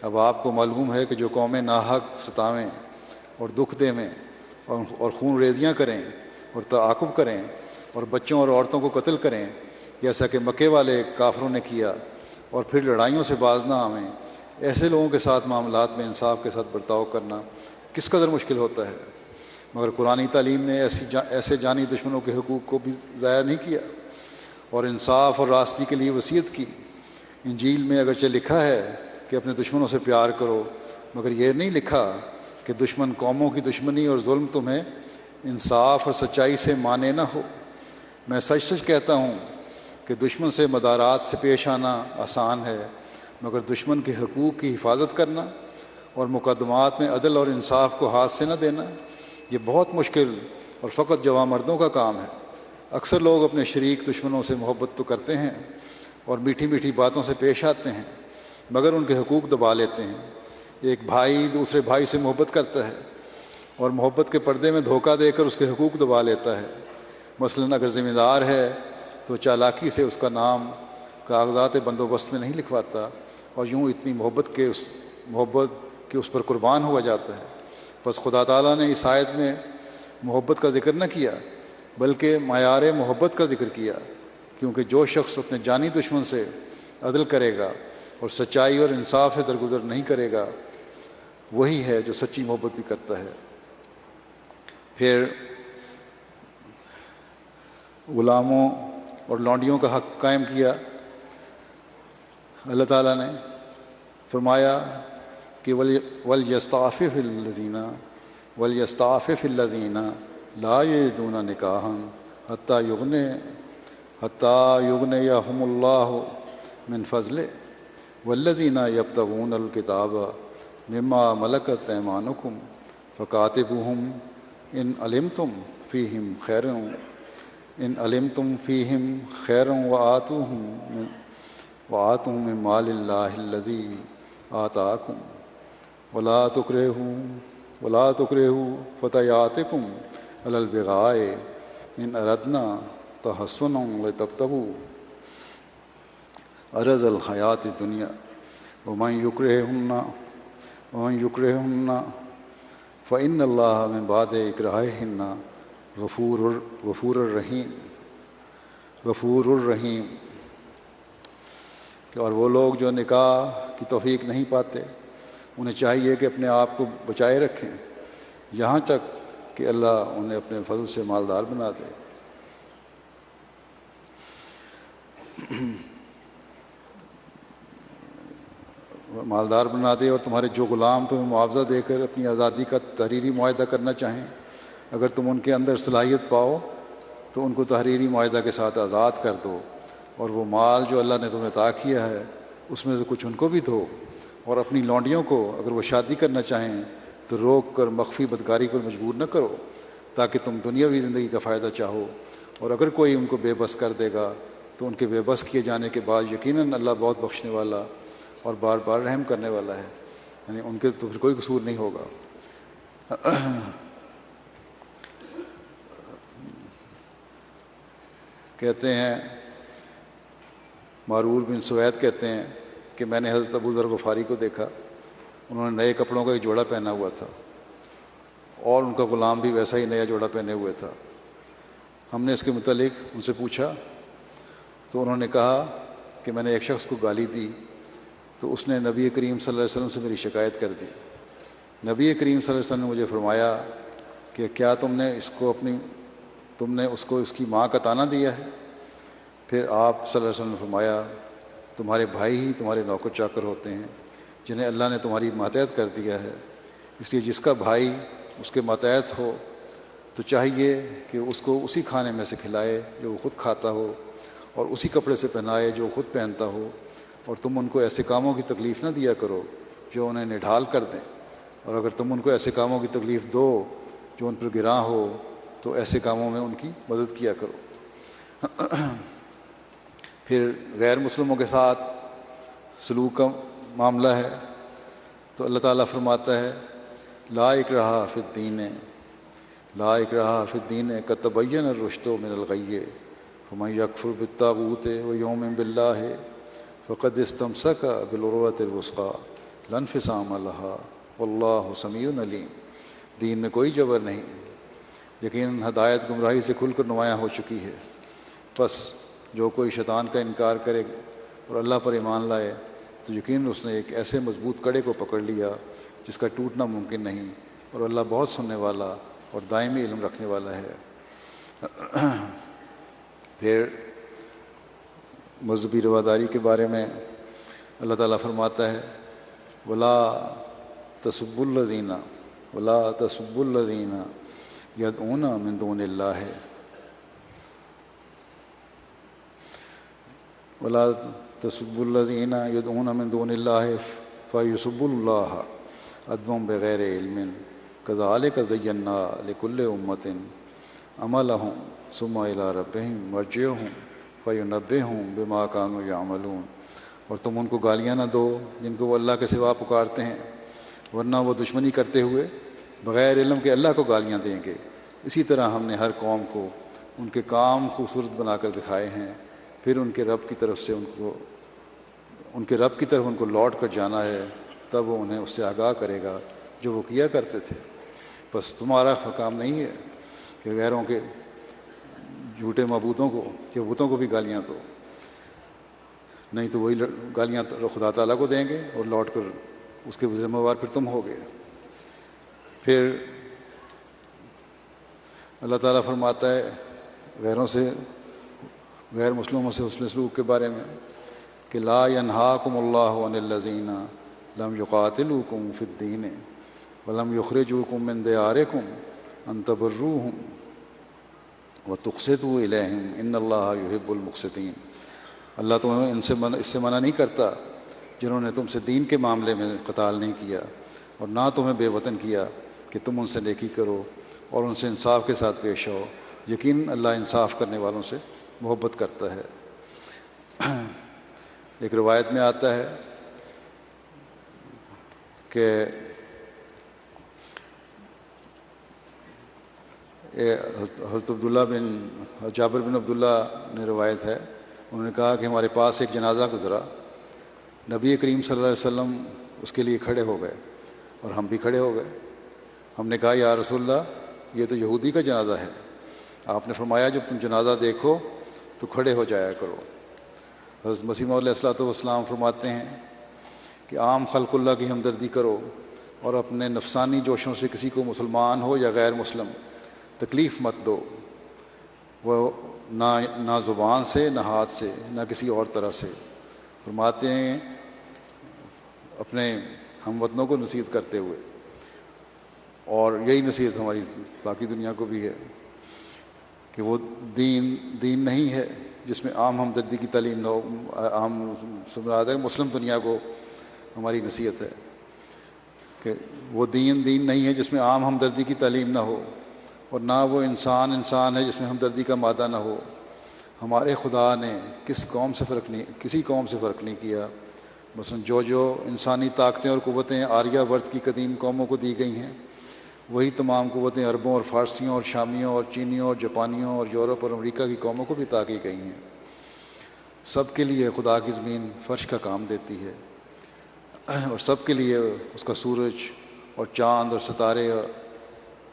اب آپ کو معلوم ہے کہ جو قومیں ناحق ستاویں اور دکھ دیں اور خون ریزیاں کریں اور تعاقب کریں اور بچوں اور عورتوں کو قتل کریں، جیسا کہ مکے والے کافروں نے کیا، اور پھر لڑائیوں سے باز نہ آویں، ایسے لوگوں کے ساتھ معاملات میں انصاف کے ساتھ برتاؤ کرنا کس قدر مشکل ہوتا ہے۔ مگر قرآنی تعلیم نے ایسے جانی دشمنوں کے حقوق کو بھی ضائع نہیں کیا اور انصاف اور راستی کے لیے وصیت کی۔ انجیل میں اگرچہ لکھا ہے کہ اپنے دشمنوں سے پیار کرو، مگر یہ نہیں لکھا کہ دشمن قوموں کی دشمنی اور ظلم تمہیں انصاف اور سچائی سے مانے نہ ہو۔ میں سچ سچ کہتا ہوں کہ دشمن سے مدارات سے پیش آنا آسان ہے، مگر دشمن کے حقوق کی حفاظت کرنا اور مقدمات میں عدل اور انصاف کو ہاتھ سے نہ دینا یہ بہت مشکل اور فقط جوان مردوں کا کام ہے۔ اکثر لوگ اپنے شریک دشمنوں سے محبت تو کرتے ہیں اور میٹھی میٹھی باتوں سے پیش آتے ہیں، مگر ان کے حقوق دبا لیتے ہیں۔ ایک بھائی دوسرے بھائی سے محبت کرتا ہے اور محبت کے پردے میں دھوکہ دے کر اس کے حقوق دبا لیتا ہے۔ مثلاً اگر ذمہ دار ہے تو چالاکی سے اس کا نام کاغذات بندوبست میں نہیں لکھواتا اور یوں اتنی محبت کہ اس پر قربان ہوا جاتا ہے۔ بس خدا تعالیٰ نے اس آیت میں محبت کا ذکر نہ کیا بلکہ معیار محبت کا ذکر کیا، کیونکہ جو شخص اپنے جانی دشمن سے عدل کرے گا اور سچائی اور انصاف سے درگزر نہیں کرے گا وہی ہے جو سچی محبت بھی کرتا ہے۔ پھر غلاموں اور لونڈیوں کا حق قائم کیا۔ اللہ تعالیٰ نے فرمایا کہ وَلْيَسْتَعْفِفِ الَّذِينَ لَا يَجِدُونَ نِكَاحًا حَتَّى يُغْنِيَهُمُ اللَّهُ مِنْ فَضْلِهِ وَالَّذِينَ يَبْتَغُونَ الْكِتَابَ مِمَّا مَلَكَتْ أَيْمَانُكُمْ فَكَاتِبُوهُمْ إِنْ عَلِمْتُمْ فِيهِمْ خَيْرًا وَآتُوهُمْ مِنْ مَالِ اللَّهِ الَّذِي آتَاكُمْ وَلَا تُكْرِهُوا فَتَيَاتِكُمْ عَلَى الْبِغَاءِ إِنْ أَرَدْنَا تَحَصُّنًا لِتَبْتَغُوا عَرَضَ الْحَيَاةِ الدُّنْيَا وَمَنْ يُكْرِهُنَّ فَإِنَّ اللَّهَ مِنْ بَعْدِ إِكْرَاهِهِنَّ غفور الرحیم۔ اور وہ لوگ جو نکاح کی توفیق نہیں پاتے انہیں چاہیے کہ اپنے آپ کو بچائے رکھیں یہاں تک کہ اللہ انہیں اپنے فضل سے مالدار بنا دے۔ مالدار بنا دے، اور تمہارے جو غلام تمہیں معاوضہ دے کر اپنی آزادی کا تحریری معاہدہ کرنا چاہیں، اگر تم ان کے اندر صلاحیت پاؤ تو ان کو تحریری معاہدہ کے ساتھ آزاد کر دو، اور وہ مال جو اللہ نے تمہیں عطا کیا ہے اس میں سے کچھ ان کو بھی دو، اور اپنی لونڈیوں کو اگر وہ شادی کرنا چاہیں تو روک کر مخفی بدکاری پر مجبور نہ کرو تاکہ تم دنیاوی زندگی کا فائدہ چاہو، اور اگر کوئی ان کو بے بس کر دے گا تو ان کے بے بس کیے جانے کے بعد یقیناً اللہ بہت بخشنے والا اور بار بار رحم کرنے والا ہے، یعنی ان کے تو پھر کوئی قصور نہیں ہوگا۔ کہتے ہیں معرور بن سوید کہتے ہیں کہ میں نے حضرت ابو ذر غفاری کو دیکھا، انہوں نے نئے کپڑوں کا ایک جوڑا پہنا ہوا تھا اور ان کا غلام بھی ویسا ہی نیا جوڑا پہنے ہوئے تھا۔ ہم نے اس کے متعلق ان سے پوچھا تو انہوں نے کہا کہ میں نے ایک شخص کو گالی دی تو اس نے نبی کریم صلی اللہ علیہ وسلم سے میری شکایت کر دی۔ نبی کریم صلی اللہ علیہ وسلم نے مجھے فرمایا کہ کیا تم نے اس کو اس کی ماں کا طعنہ دیا ہے؟ پھر آپ صلی اللہ علیہ وسلم نے فرمایا تمہارے بھائی ہی تمہارے نوکر چاکر ہوتے ہیں جنہیں اللہ نے تمہاری ماتحت کر دیا ہے، اس لیے جس کا بھائی اس کے ماتحت ہو تو چاہیے کہ اس کو اسی کھانے میں سے کھلائے جو وہ خود کھاتا ہو، اور اسی کپڑے سے پہنائے جو خود پہنتا ہو، اور تم ان کو ایسے کاموں کی تکلیف نہ دیا کرو جو انہیں نڈھال کر دیں، اور اگر تم ان کو ایسے کاموں کی تکلیف دو جو ان پر گراں ہو تو ایسے کاموں میں ان کی مدد کیا کرو۔ پھر غیر مسلموں کے ساتھ سلوک کا معاملہ ہے تو اللہ تعالیٰ فرماتا ہے لا اکراہ فی الدین، لا اکراہ فی الدین قد تبین الرشد من الغی فمن یکفر بالطاغوت ویؤمن باللہ فقد استمسک بالعروۃ الوثقی لا انفصام لہا واللہ سمیع علیم۔ دین میں کوئی جبر نہیں، یقیناً ہدایت گمراہی سے کھل کر نمایاں ہو چکی ہے، بس جو کوئی شیطان کا انکار کرے اور اللہ پر ایمان لائے تو یقیناً اس نے ایک ایسے مضبوط کڑے کو پکڑ لیا جس کا ٹوٹنا ممکن نہیں، اور اللہ بہت سننے والا اور دائمی علم رکھنے والا ہے۔ پھر مذہبی رواداری کے بارے میں اللہ تعالیٰ فرماتا ہے ولا تسبوا الذین یدعون من دون اللہ ولا تسبوا الذین یدعون من دون اللہ فیسبوا اللہ عدوا بغیر علم کذالک زینا لکل امۃ عملہم ثم الی ربہم مرجعہم فینبئہم بما کانوا یعملون۔ اور تم ان کو گالیاں نہ دو جن کو وہ اللہ کے سوا پکارتے ہیں، ورنہ وہ دشمنی کرتے ہوئے بغیر علم کے اللہ کو گالیاں دیں گے۔ اسی طرح ہم نے ہر قوم کو ان کے کام خوبصورت بنا کر دکھائے ہیں، پھر ان کے رب کی طرف ان کو لوٹ کر جانا ہے، تب وہ انہیں اس سے آگاہ کرے گا جو وہ کیا کرتے تھے۔ بس تمہارا کام نہیں ہے کہ غیروں کے جھوٹے معبودوں کو یا بتوں کو بھی گالیاں دو، نہیں تو وہی گالیاں خدا تعالیٰ کو دیں گے اور لوٹ کر اس کے ذمہ وار پھر تم ہوگے۔ پھر اللہ تعالیٰ فرماتا ہے غیر مسلموں سے حسن سلوک کے بارے میں کہ لا ینہاکم اللہ عن الذین لم یقاتلوکم فی الدین ولم یخرجوکم من دیارکم ان تبروہم وتقسطوا الیہم ان اللہ یحب المقسطین۔ اللہ تمہیں اس سے منع نہیں کرتا جنہوں نے تم سے دین کے معاملے میں قتال نہیں کیا، اور نہ تمہیں بے وطن کیا کہ تم ان سے نیکی کرو اور ان سے انصاف کے ساتھ پیش آؤ، یقیناً اللہ انصاف کرنے والوں سے محبت کرتا ہے۔ ایک روایت میں آتا ہے کہ حضرت جابر بن عبداللہ نے روایت ہے، انہوں نے کہا کہ ہمارے پاس ایک جنازہ گزرا، نبی کریم صلی اللہ علیہ وسلم اس کے لیے کھڑے ہو گئے اور ہم بھی کھڑے ہو گئے۔ ہم نے کہا یا رسول اللہ یہ تو یہودی کا جنازہ ہے۔ آپ نے فرمایا جب تم جنازہ دیکھو تو کھڑے ہو جایا کرو۔ حضرت مسیح موعود علیہ الصلوۃ والسلام فرماتے ہیں کہ عام خلق اللہ کی ہمدردی کرو اور اپنے نفسانی جوشوں سے کسی کو مسلمان ہو یا غیر مسلم تکلیف مت دو، وہ نہ زبان سے، نہ ہاتھ سے، نہ کسی اور طرح سے۔ فرماتے ہیں اپنے ہم وطنوں کو نصیحت کرتے ہوئے، اور یہی نصیحت ہماری باقی دنیا کو بھی ہے، کہ وہ دین نہیں ہے جس میں عام ہمدردی کی تعلیم نہ ہو۔ عام سمراد ہے مسلم دنیا کو ہماری نصیحت ہے کہ وہ دین نہیں ہے جس میں عام ہمدردی کی تعلیم نہ ہو، اور نہ وہ انسان ہے جس میں ہمدردی کا مادہ نہ ہو۔ ہمارے خدا نے کسی قوم سے فرق نہیں کیا۔ مثلا جو انسانی طاقتیں اور قوتیں آریہ ورت کی قدیم قوموں کو دی گئی ہیں، وہی تمام قوتیں عربوں اور فارسیوں اور شامیوں اور چینیوں اور جاپانیوں اور یورپ اور امریکہ کی قوموں کو بھی عطا کی گئی ہیں۔ سب کے لیے خدا کی زمین فرش کا کام دیتی ہے، اور سب کے لیے اس کا سورج اور چاند اور ستارے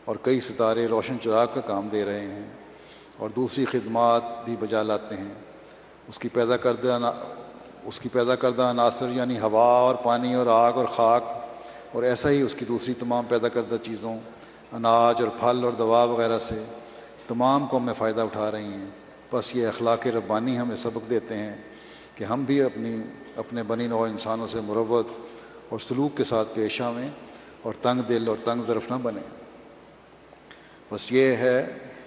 اور کئی ستارے روشن چراغ کا کام دے رہے ہیں، اور دوسری خدمات بھی بجا لاتے ہیں۔ اس کی پیدا کردہ عناصر یعنی ہوا اور پانی اور آگ اور خاک، اور ایسا ہی اس کی دوسری تمام پیدا کردہ چیزوں، اناج اور پھل اور دوا وغیرہ سے تمام قومیں فائدہ اٹھا رہی ہیں۔ بس یہ اخلاق ربانی ہمیں سبق دیتے ہیں کہ ہم بھی اپنے بنی نوع انسانوں سے مروت اور سلوک کے ساتھ پیش آویں، اور تنگ دل اور تنگ ظرف نہ بنیں۔ بس یہ ہے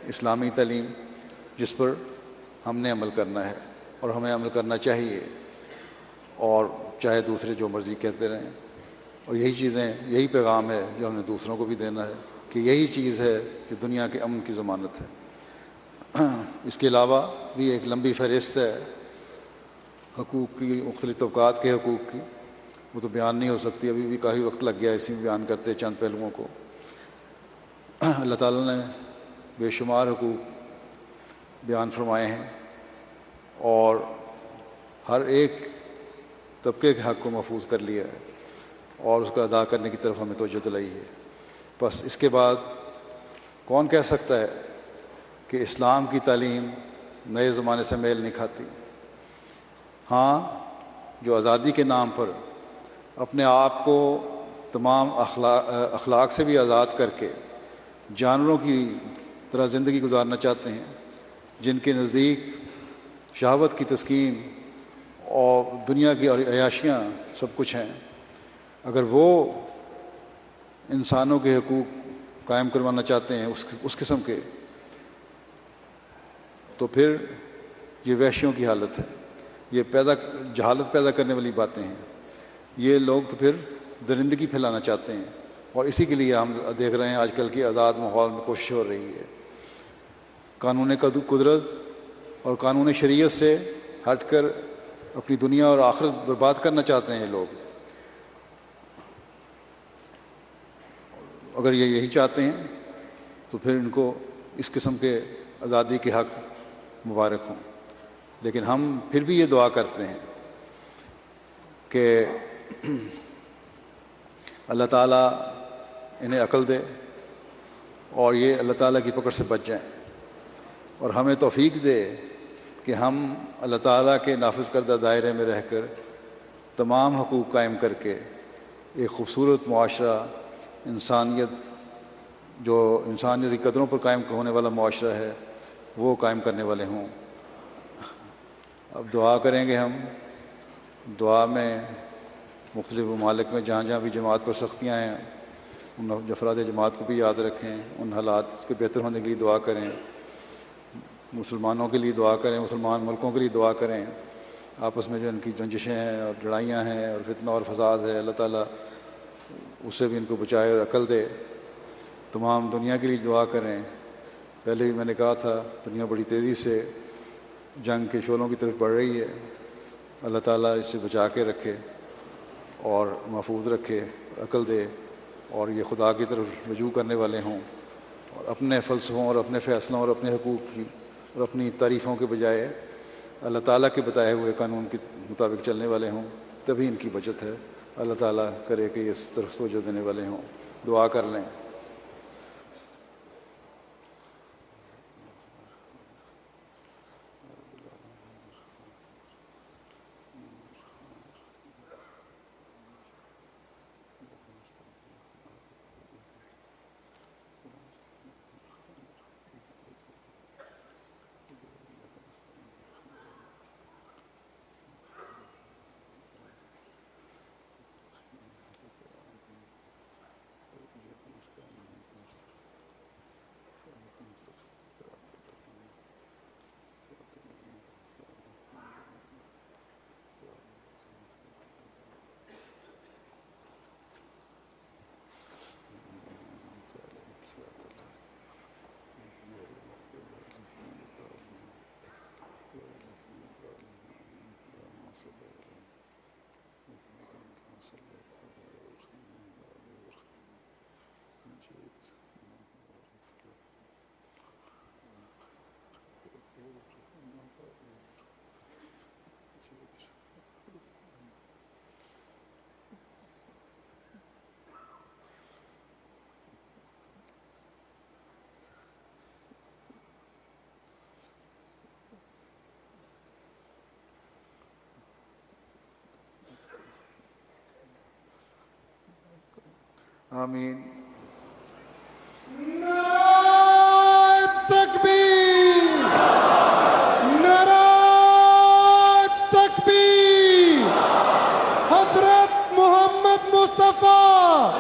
اسلامی تعلیم جس پر ہم نے عمل کرنا ہے، اور ہمیں عمل کرنا چاہیے، اور چاہے دوسرے جو مرضی کہتے رہیں۔ اور یہی پیغام ہے جو ہم نے دوسروں کو بھی دینا ہے، کہ یہی چیز ہے جو دنیا کے امن کی ضمانت ہے۔ اس کے علاوہ بھی ایک لمبی فہرست ہے حقوق کی، مختلف طبقات کے حقوق کی، وہ تو بیان نہیں ہو سکتی، ابھی بھی کافی وقت لگ گیا اسی میں بیان کرتے چند پہلوؤں کو۔ اللہ تعالیٰ نے بے شمار حقوق بیان فرمائے ہیں، اور ہر ایک طبقے کے حق کو محفوظ کر لیا ہے، اور اس کا ادا کرنے کی طرف ہمیں توجہ دلائی ہے۔ بس اس کے بعد کون کہہ سکتا ہے کہ اسلام کی تعلیم نئے زمانے سے میل نہیں کھاتی؟ ہاں، جو آزادی کے نام پر اپنے آپ کو تمام اخلاق سے بھی آزاد کر کے جانوروں کی طرح زندگی گزارنا چاہتے ہیں، جن کے نزدیک شہوت کی تسکین اور دنیا کی عیاشیاں سب کچھ ہیں، اگر وہ انسانوں کے حقوق قائم کروانا چاہتے ہیں اس قسم کے، تو پھر یہ وحشیوں کی حالت ہے، یہ جہالت پیدا کرنے والی باتیں ہیں۔ یہ لوگ تو پھر درندگی پھیلانا چاہتے ہیں، اور اسی کے لیے ہم دیکھ رہے ہیں آج کل کی آزاد ماحول میں کوشش ہو رہی ہے۔ قانون قدرت اور قانون شریعت سے ہٹ کر اپنی دنیا اور آخرت برباد کرنا چاہتے ہیں یہ لوگ۔ اگر یہ یہی چاہتے ہیں تو پھر ان کو اس قسم کے آزادی کے حق مبارک ہوں۔ لیکن ہم پھر بھی یہ دعا کرتے ہیں کہ اللہ تعالیٰ انہیں عقل دے، اور یہ اللہ تعالیٰ کی پکڑ سے بچ جائیں، اور ہمیں توفیق دے کہ ہم اللہ تعالیٰ کے نافذ کردہ دائرے میں رہ کر تمام حقوق قائم کر کے ایک خوبصورت معاشرہ، جو انسانیت کی قدروں پر قائم ہونے والا معاشرہ ہے، وہ قائم کرنے والے ہوں۔ اب دعا کریں گے ہم۔ دعا میں مختلف ممالک میں جہاں جہاں بھی جماعت پر سختیاں ہیں، ان افراد جماعت کو بھی یاد رکھیں، ان حالات کے بہتر ہونے کے لیے دعا کریں، مسلمانوں کے لیے دعا کریں، مسلمان ملکوں کے لیے دعا کریں۔ آپس میں جو ان کی رنجشیں ہیں اور لڑائیاں ہیں اور فتنہ اور فساد ہے، اللہ تعالیٰ اس سے بھی ان کو بچائے اور عقل دے۔ تمام دنیا کے لیے دعا کریں۔ پہلے بھی میں نے کہا تھا، دنیا بڑی تیزی سے جنگ کے شعلوں کی طرف بڑھ رہی ہے۔ اللہ تعالیٰ اس سے بچا کے رکھے اور محفوظ رکھے، عقل دے، اور یہ خدا کی طرف رجوع کرنے والے ہوں، اور اپنے فلسفوں اور اپنے فیصلوں اور اپنے حقوق کی اور اپنی تعریفوں کے بجائے اللہ تعالیٰ کے بتائے ہوئے قانون کے مطابق چلنے والے ہوں۔ تبھی ان کی بچت ہے۔ اللہ تعالیٰ کرے کہ اس طرف توجہ دینے والے ہوں۔ دعا کر لیں۔ آمین. نعرہ تکبیر، نعرہ تکبیر. حضرت محمد مصطفیٰ،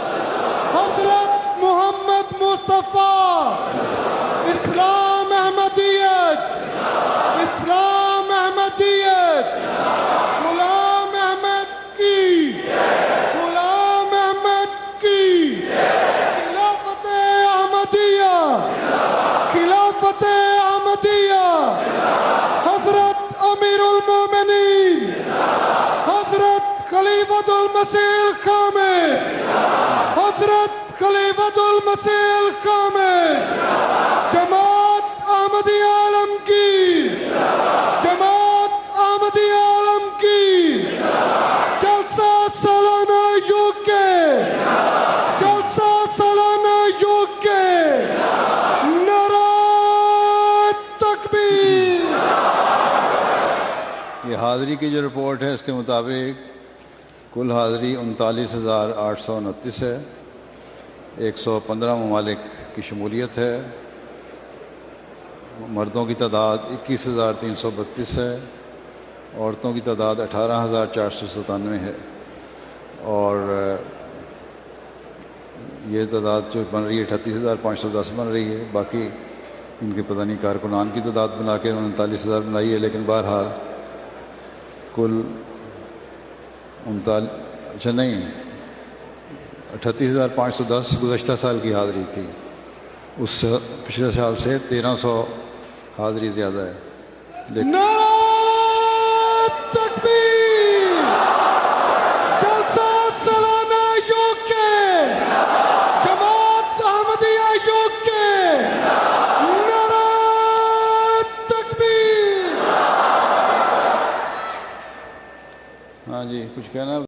حضرت محمد مصطفیٰ. اسلام احمدیت، اسلام احمدیت. غلام احمد کی، غلام احمد کی. خلافت احمدیہ، خلافت احمدیہ. حضرت امیر المومنین، حضرت خلیفۃ المسیح الخامس، حضرت خلیفۃ المسیح الخامس. جماعت احمدیہ عالمگیر، جماعت احمدیہ عالمگیر. جلسہ سالانہ یو کے، جلسہ سالانہ یو کے. نعرہ تکبیر. یہ حاضری کی جو رپورٹ ہے اس کے مطابق کل حاضری 39,829 ہے. 115 ممالک کی شمولیت ہے. مردوں کی تعداد 21,332 ہے. عورتوں کی تعداد 18,497 ہے. اور یہ تعداد جو بن رہی ہے 38,510 بن رہی ہے. باقی ان کے پتہ نہیں کارکنان کی تعداد بنا کے 39,000 بنائی ہے. لیکن بہرحال کل 38,510 گزشتہ سال کی حاضری تھی. اس سے پچھلے سال سے 1,300 حاضری زیادہ ہے. لیکن نعرہ تکبیر. جلسہ سالانہ یو کے، جماعت احمدیہ یو کے. نعرہ تکبیر. ہاں جی کچھ کہنا ہے؟